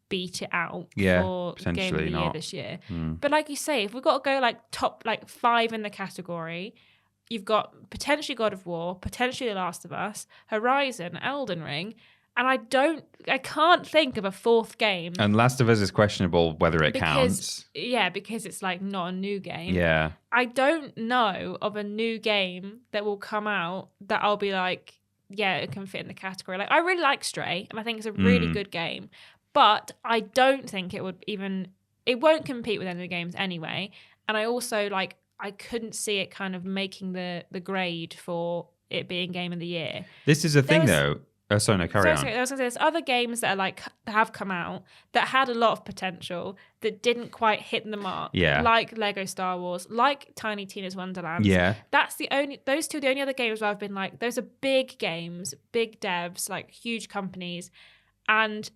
beat it out for Game of the Year this year. But like you say, if we've got to go like top like 5 in the category, you've got potentially God of War, potentially The Last of Us, Horizon, Elden Ring, and I can't think of a fourth game. And Last of Us is questionable whether it counts. Yeah, because it's like not a new game. Yeah. I don't know of a new game that will come out that I'll be like, yeah, it can fit in the category. Like I really like Stray, and I think it's a really good game. But I don't think it won't compete with any of the games anyway. And I also like, I couldn't see it kind of making the grade for it being Game of the Year. This is a thing though. Sorry, no, carry on. I was going to say, there's other games that are like have come out that had a lot of potential that didn't quite hit the mark. Yeah. Like Lego Star Wars, like Tiny Tina's Wonderlands. Yeah. Those two are the only other games where I've been like, those are big games, big devs, like huge companies, and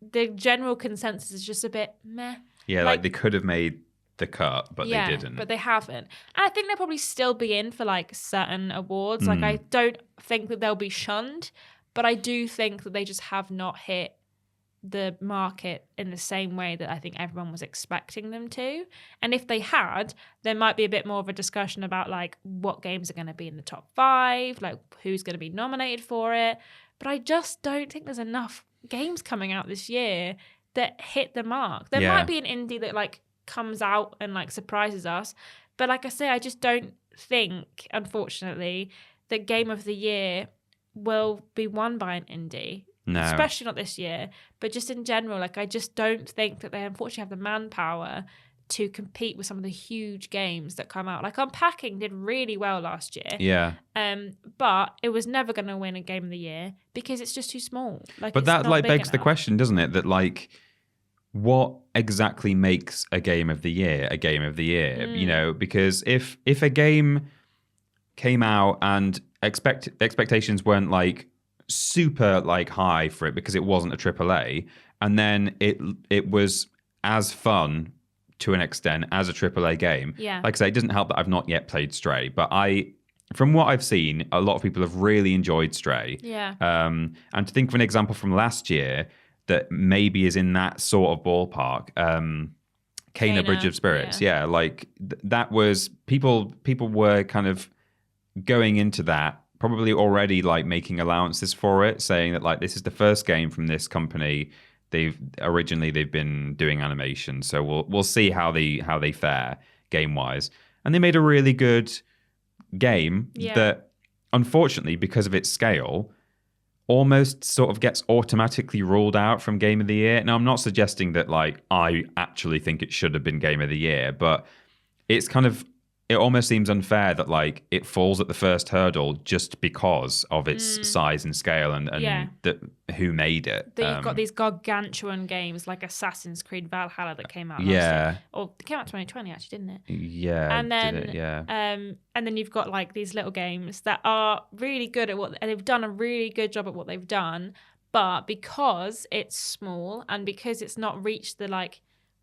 the general consensus is just a bit meh. Yeah, like they could have made the cut, but they didn't. But they haven't. And I think they'll probably still be in for like certain awards. Like I don't think that they'll be shunned, but I do think that they just have not hit the market in the same way that I think everyone was expecting them to. And if they had, there might be a bit more of a discussion about like what games are going to be in the top 5, like who's going to be nominated for it. But I just don't think there's enough games coming out this year that hit the mark. There might be an indie that like comes out and like surprises us, but like I say, I just don't think, unfortunately, that Game of the Year will be won by an indie. No. Especially not this year, but just in general, like I just don't think that they unfortunately have the manpower to compete with some of the huge games that come out. Like Unpacking did really well last year. Yeah. But it was never going to win a Game of the Year because it's just too small. Like, but that like begs the question, doesn't it? That like, what exactly makes a Game of the Year a Game of the Year? You know, because if a game came out and expectations weren't like super like high for it because it wasn't a AAA, and then it was as fun to an extent as a AAA game. Yeah. Like I say, it doesn't help that I've not yet played Stray, but from what I've seen, a lot of people have really enjoyed Stray. Yeah. And to think of an example from last year that maybe is in that sort of ballpark, Kena Bridge of Spirits. Yeah, like that was people were kind of going into that probably already like making allowances for it, saying that like this is the first game from this company. They've been doing animation, so we'll see how they fare game wise. And they made a really good game that, unfortunately, because of its scale, almost sort of gets automatically ruled out from Game of the Year. Now, I'm not suggesting that like I actually think it should have been Game of the Year, but it's kind of, it almost seems unfair that like it falls at the first hurdle just because of its size and scale and who made it. That you've got these gargantuan games like Assassin's Creed Valhalla that came out last year. Or it came out 2020 actually, didn't it? Yeah. And then and then you've got like these little games that are really good at and they've done a really good job at what they've done, but because it's small and because it's not reached the like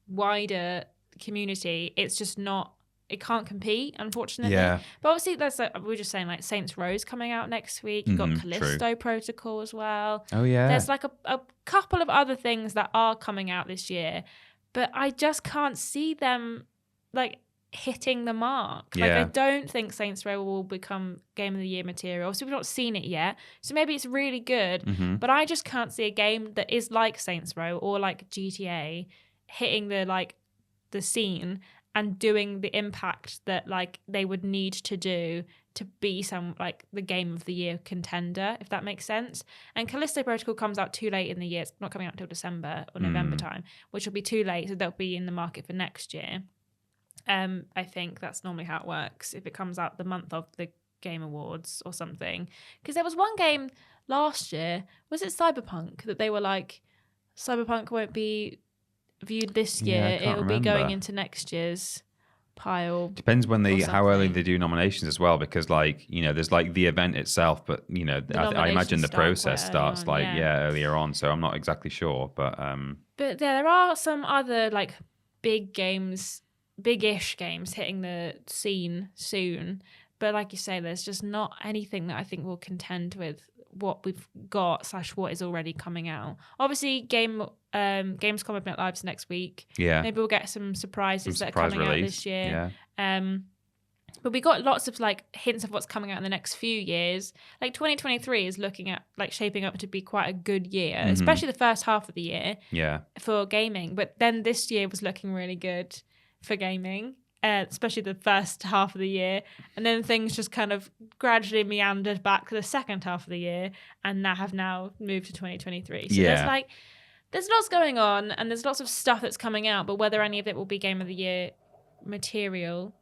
wider community, it's just not, it can't compete, unfortunately. Yeah. But obviously, that's like, we were just saying, like Saints Row's coming out next week. You've got Callisto Protocol as well. Oh yeah. There's like a couple of other things that are coming out this year, but I just can't see them like hitting the mark. Like I don't think Saints Row will become Game of the Year material. So we've not seen it yet. So maybe it's really good, but I just can't see a game that is like Saints Row or like GTA hitting the scene and doing the impact that like they would need to do to be some like the game of the year contender, if that makes sense. And Callisto Protocol comes out too late in the year. It's not coming out until December or November time, which will be too late. So they'll be in the market for next year. I think that's normally how it works. If it comes out the month of the Game Awards or something. Because there was one game last year, was it Cyberpunk, that they were like, Cyberpunk won't be viewed this year. It'll be going into next year's pile. Depends when how early they do nominations as well, because like, you know, there's like the event itself, but you know, I imagine the process starts earlier on, so I'm not exactly sure, but there are some other like big-ish games hitting the scene soon, but like you say, there's just not anything that I think will contend with what we've got / what is already coming out. Obviously, Gamescom open at Lives next week. Yeah, maybe we'll get some surprises that are coming out this year. Yeah. But we got lots of like hints of what's coming out in the next few years. Like 2023 is looking at like shaping up to be quite a good year, especially the first half of the year. Yeah, for gaming. But then this year was looking really good for gaming. Especially the first half of the year, and then things just kind of gradually meandered back to the second half of the year, and have now moved to 2023. So there's lots going on, and there's lots of stuff that's coming out, but whether any of it will be Game of the Year material,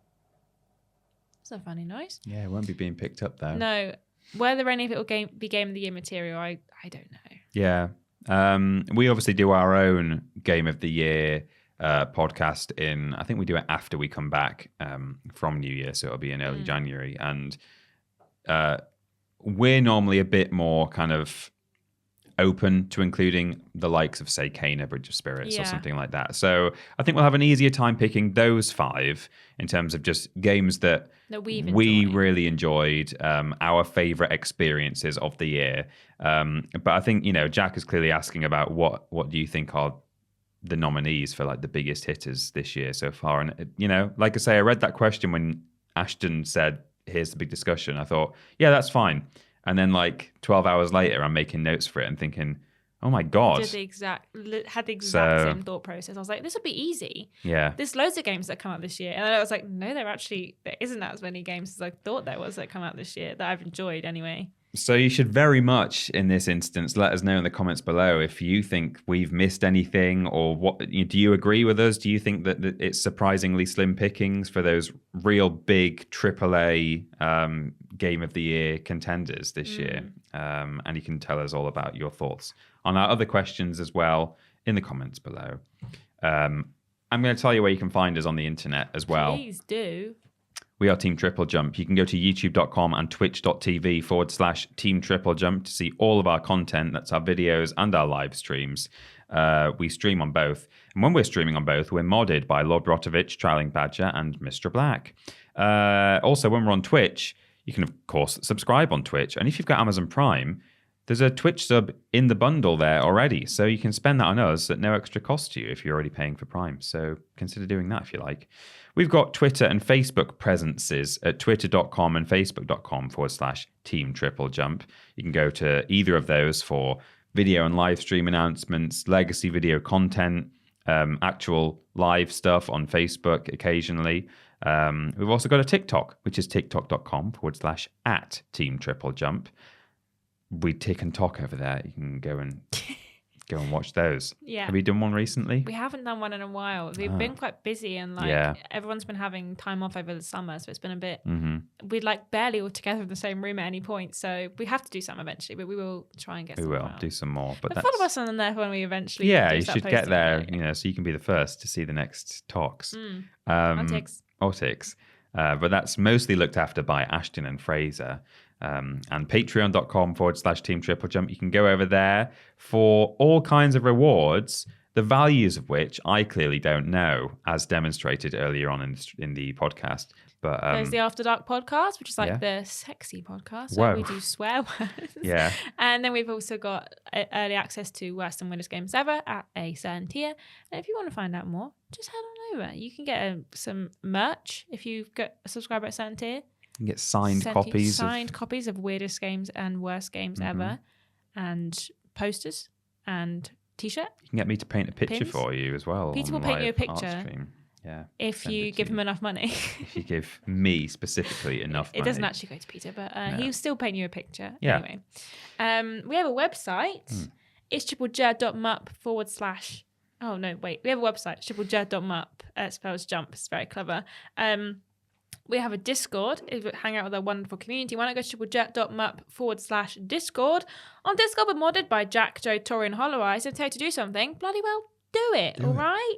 it's a funny noise. Yeah, it won't be being picked up though. No, whether any of it will be Game of the Year material, I don't know. Yeah, we obviously do our own Game of the Year podcast I think we do it after we come back from New Year, so it'll be in early January, and we're normally a bit more kind of open to including the likes of, say, Kena, Bridge of Spirits or something like that. So I think we'll have an easier time picking those 5 in terms of just games that we really enjoyed, our favorite experiences of the year. But I think, you know, Jack is clearly asking about what do you think are the nominees for like the biggest hitters this year so far. And, you know, like I say, I read that question when Ashton said, here's the big discussion. I thought, yeah, that's fine. And then like 12 hours later, I'm making notes for it and thinking, oh my God. Had the exact same thought process. I was like, this would be easy. Yeah. There's loads of games that come out this year. And then I was like, no, there isn't as many games as I thought there was that come out this year that I've enjoyed anyway. So you should very much, in this instance, let us know in the comments below if you think we've missed anything, or what. Do you agree with us? Do you think that it's surprisingly slim pickings for those real big AAA Game of the Year contenders this year? And you can tell us all about your thoughts on our other questions as well in the comments below. I'm going to tell you where you can find us on the internet as well. Please do. We are Team TripleJump. You can go to youtube.com and twitch.tv/Team TripleJump to see all of our content. That's our videos and our live streams. We stream on both. And when we're streaming on both, we're modded by Lord Rotovich, Trailing Badger, and Mr. Black. Also, when we're on Twitch, you can, of course, subscribe on Twitch. And if you've got Amazon Prime, there's a Twitch sub in the bundle there already. So you can spend that on us at no extra cost to you if you're already paying for Prime. So consider doing that if you like. We've got Twitter and Facebook presences at twitter.com and facebook.com/Team TripleJump. You can go to either of those for video and live stream announcements, legacy video content, actual live stuff on Facebook occasionally. We've also got a TikTok, which is tiktok.com/@Team TripleJump. We tick and talk over there. You can go and watch those. Yeah. Have you done one recently? We haven't done one in a while. We've been quite busy, and everyone's been having time off over the summer, so it's been a bit. We're like barely all together in the same room at any point, so we have to do some eventually. But we will try and get. We will do some more, but follow us on there when we eventually. Yeah, you should get there. You know, so you can be the first to see the next talks. Or ticks. But that's mostly looked after by Ashton and Fraser. And patreon.com/Team TripleJump. You can go over there for all kinds of rewards, the values of which I clearly don't know, as demonstrated earlier on in the podcast. But there's the After Dark podcast, which is like the sexy podcast where we do swear words. Yeah. And then we've also got early access to Worst and Weirdest Games Ever at a certain tier. And if you want to find out more, just head on over. You can get some merch if you've got a subscriber at a certain tier. You can get signed copies of Weirdest Games and Worst Games Ever, and posters and t-shirt. You can get me to paint a picture for you as well. Peter will paint you a picture. Yeah. If send you it to give him enough money. If you give me specifically enough money. It doesn't actually go to Peter, but he'll still paint you a picture. Yeah. Anyway. We have a website. It's triplej.mup / Oh, no, wait. We have a website, triplej.mup. Spells jump. It's very clever. We have a Discord. If you hang out with our wonderful community, why not go to triplej.mup / Discord? On Discord, we're modded by Jack, Joe, Tori, and Hollow Eyes. If they tell you to do something, bloody well do it, all right?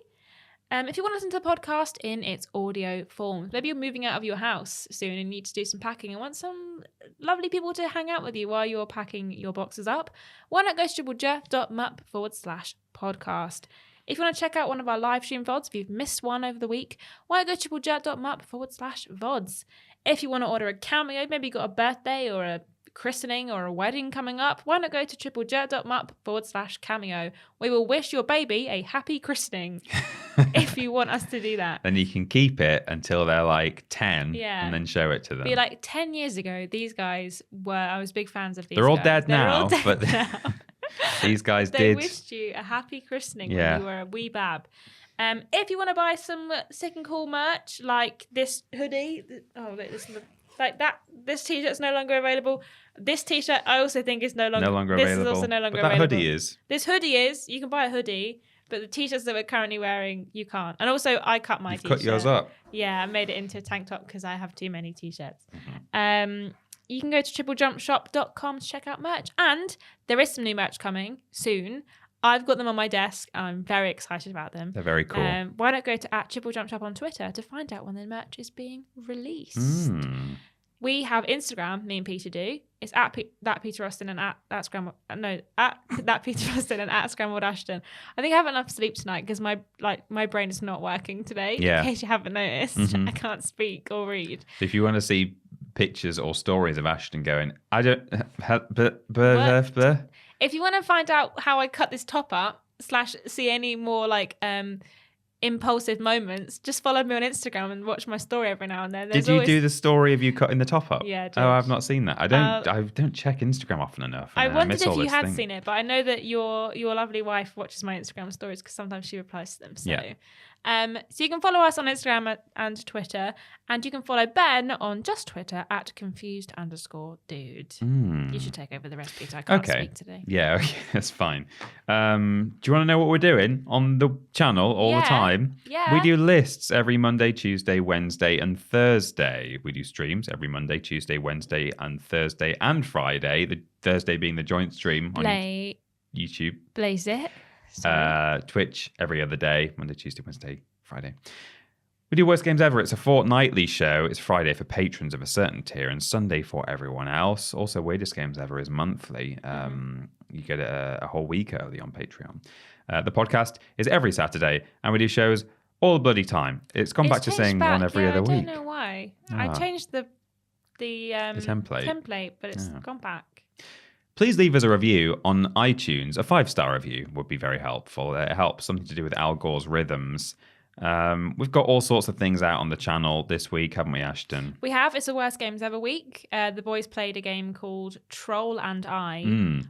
If you want to listen to the podcast in its audio form, maybe you're moving out of your house soon and need to do some packing and want some lovely people to hang out with you while you're packing your boxes up, why not go to triplej.mup / podcast? If you want to check out one of our live stream VODs, if you've missed one over the week, why not go to triplej.mup / VODs? If you want to order a cameo, maybe you've got a birthday or a christening or a wedding coming up, why not go to triplej.mup / cameo? We will wish your baby a happy christening if you want us to do that. Then you can keep it until they're like 10 Yeah. and then show it to them. Be like 10 years ago, these guys I was big fans of these They're all guys. dead They're now, all dead but now. these guys They did. wished you a happy christening when you were a wee bab. If you want to buy some sick and cool merch, like this hoodie, like that, this t-shirt's no longer available. This t-shirt, I also think is no longer available. This is also no longer but that available. hoodie is. This hoodie is. You can buy a hoodie, but the t-shirts that we're currently wearing, you can't. And also, I cut my t-shirt. Cut yours up. Yeah, I made it into a tank top because I have too many t-shirts. You can go to triplejumpshop.com to check out merch. And there is some new merch coming soon. I've got them on my desk. I'm very excited about them. They're very cool. Why not go to @TripleJumpShop on Twitter to find out when the merch is being released? We have Instagram, me and Peter do. It's that Peter Austin and that Scrambled. No, that Peter Austin and @Scrambled Ashton. I think I haven't enough sleep tonight because my brain is not working today. Yeah. In case you haven't noticed, I can't speak or read. If you want to see pictures or stories of Ashton going, I don't. If you want to find out how I cut this top up / see any more impulsive moments, just follow me on Instagram and watch my story every now and then. Did you do the story of you cutting the top up? Yeah, I did. Oh, I've not seen that. I don't check Instagram often enough. I wondered miss if all you this had thing. seen it, but I know that your lovely wife watches my Instagram stories because sometimes she replies to them. So, Yeah. So you can follow us on Instagram and Twitter, and you can follow Ben on just Twitter @confused_dude. You should take over the rest, Peter. I can't speak today. Yeah, okay, that's fine. Do you want to know what we're doing on the channel all the time? Yeah. We do lists every Monday, Tuesday, Wednesday, and Thursday. We do streams every Monday, Tuesday, Wednesday, and Thursday, and Friday. The Thursday being the joint stream on YouTube. Blaze it. Twitch every other day, Monday, Tuesday, Wednesday, Friday. We do Worst Games Ever. It's a fortnightly show. It's Friday for patrons of a certain tier and Sunday for everyone else. Also, Weirdest Games Ever is monthly. You get a whole week early on Patreon. The podcast is every Saturday, and we do shows all the bloody time. It's gone back to saying one every other week. I don't know why. I changed the template, but it's gone back. Please leave us a review on iTunes. A 5-star review would be very helpful. It helps. Something to do with Al Gore's rhythms. We've got all sorts of things out on the channel this week, haven't we, Ashton? We have. It's the Worst Games Ever week. The boys played a game called Troll and I,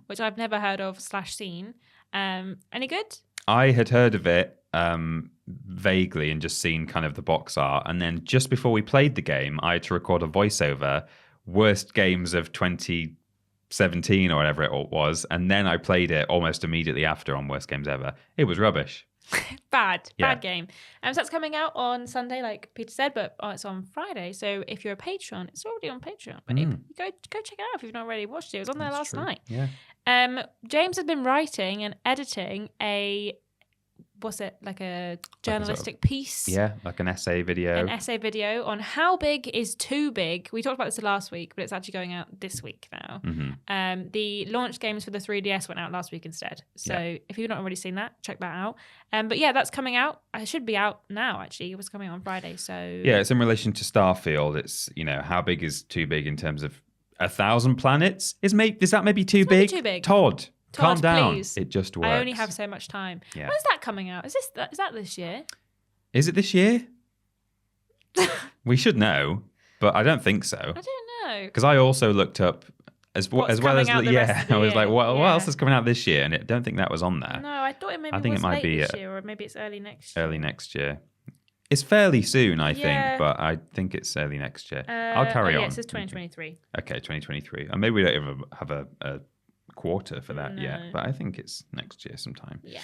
which I've never heard of / seen. Any good? I had heard of it vaguely and just seen kind of the box art. And then just before we played the game, I had to record a voiceover, Worst Games of 2017 or whatever it was. And then I played it almost immediately after on Worst Games Ever. It was rubbish. Bad game. So that's coming out on Sunday, like Peter said, but it's on Friday. So if you're a patron, it's already on Patreon. But go check it out if you've not already watched it. It was on there last night. Yeah. James has been writing and editing what's it, like a journalistic piece? Yeah, like an essay video. An essay video on how big is too big. We talked about this last week, but it's actually going out this week now. The launch games for the 3DS went out last week instead. So if you've not already seen that, check that out. But yeah, that's coming out. It should be out now, actually. It was coming out on Friday. So yeah, it's in relation to Starfield. It's, how big is too big in terms of 1,000 planets? Is that maybe too big? Too big. Todd, calm down. Please. It just works. I only have so much time. Yeah. When's that coming out? Is that this year? Is it this year? We should know, but I don't think so. I don't know. Because I also looked up as well as I was like, what else is coming out this year? And I don't think that was on there. No, I thought it maybe I think was it might late be this year, or maybe it's early next year. Early next year. It's fairly soon, I Yeah. think, but I think it's early next year. I'll carry on. Yeah, it says 2023. Okay, 2023. And maybe we don't even have a quarter for that yet, but I think it's next year sometime. Yeah.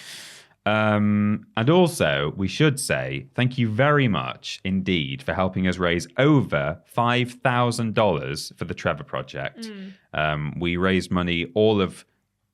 And also, we should say thank you very much indeed for helping us raise over $5,000 for the Trevor Project. We raised money all of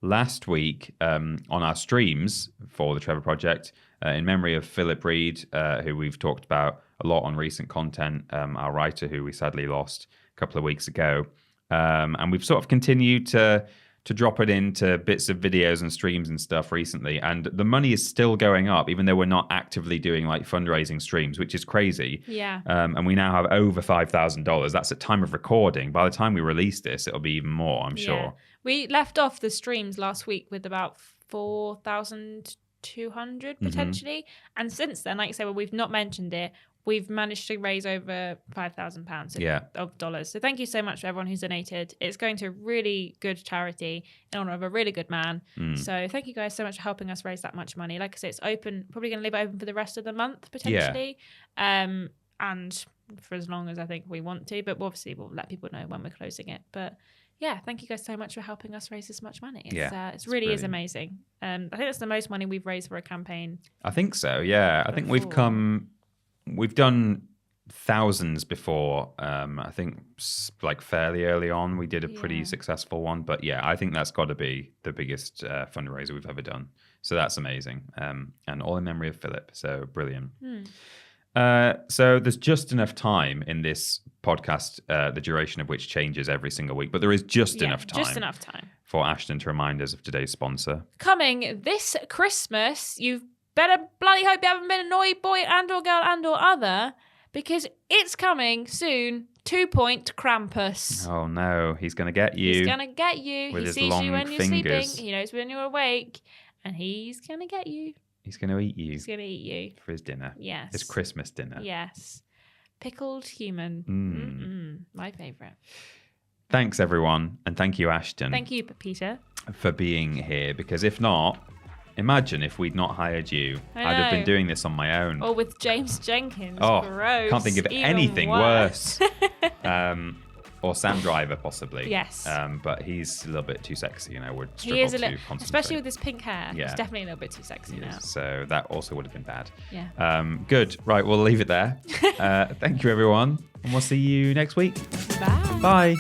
last week on our streams for the Trevor Project in memory of Philip Reed, who we've talked about a lot on recent content, our writer who we sadly lost a couple of weeks ago. And we've sort of continued to drop it into bits of videos and streams and stuff recently. And the money is still going up, even though we're not actively doing like fundraising streams, which is crazy. Yeah. And we now have over $5,000. That's at time of recording. By the time we release this, it'll be even more, I'm sure. We left off the streams last week with about 4,200 potentially. And since then, like I say, well, we've not mentioned it. We've managed to raise over £5,000 of dollars. So thank you so much for everyone who's donated. It's going to a really good charity in honor of a really good man. So thank you guys so much for helping us raise that much money. Like I say, it's open, probably going to leave it open for the rest of the month potentially. And for as long as I think we want to, but obviously we'll let people know when we're closing it. But yeah, thank you guys so much for helping us raise this much money. It's really brilliant. Is amazing. I think that's the most money we've raised for a campaign. I think so, yeah. I think we've done thousands before. I think like fairly early on, we did a pretty successful one. But yeah, I think that's got to be the biggest fundraiser we've ever done. So that's amazing. And all in memory of Philip. So brilliant. So there's just enough time in this podcast, the duration of which changes every single week. But there is just enough time for Ashton to remind us of today's sponsor. Coming this Christmas, you've better bloody hope you haven't been a naughty boy and or girl and or other, because it's coming soon. 2 Point Krampus. Oh no, he's going to get you. He's going to get you. With he his sees long you when you're fingers. sleeping. He knows when you're awake. And he's going to get you. He's going to eat you. He's going to eat you. For his dinner. Yes. His Christmas dinner. Yes. Pickled human. My favourite. Thanks, everyone. And thank you, Ashton. Thank you, Peter. For being here. Because if not, imagine if we'd not hired you. I'd have been doing this on my own. Or with James Jenkins. Oh, gross. Can't think of Even anything worse. Or Sam Driver, possibly. Yes. But he's a little bit too sexy, and I would struggle he is to a little, concentrate. especially with his pink hair. Yeah. He's definitely a little bit too sexy now. So that also would have been bad. Yeah. Good. Right, we'll leave it there. Thank you, everyone. And we'll see you next week. Bye. Bye.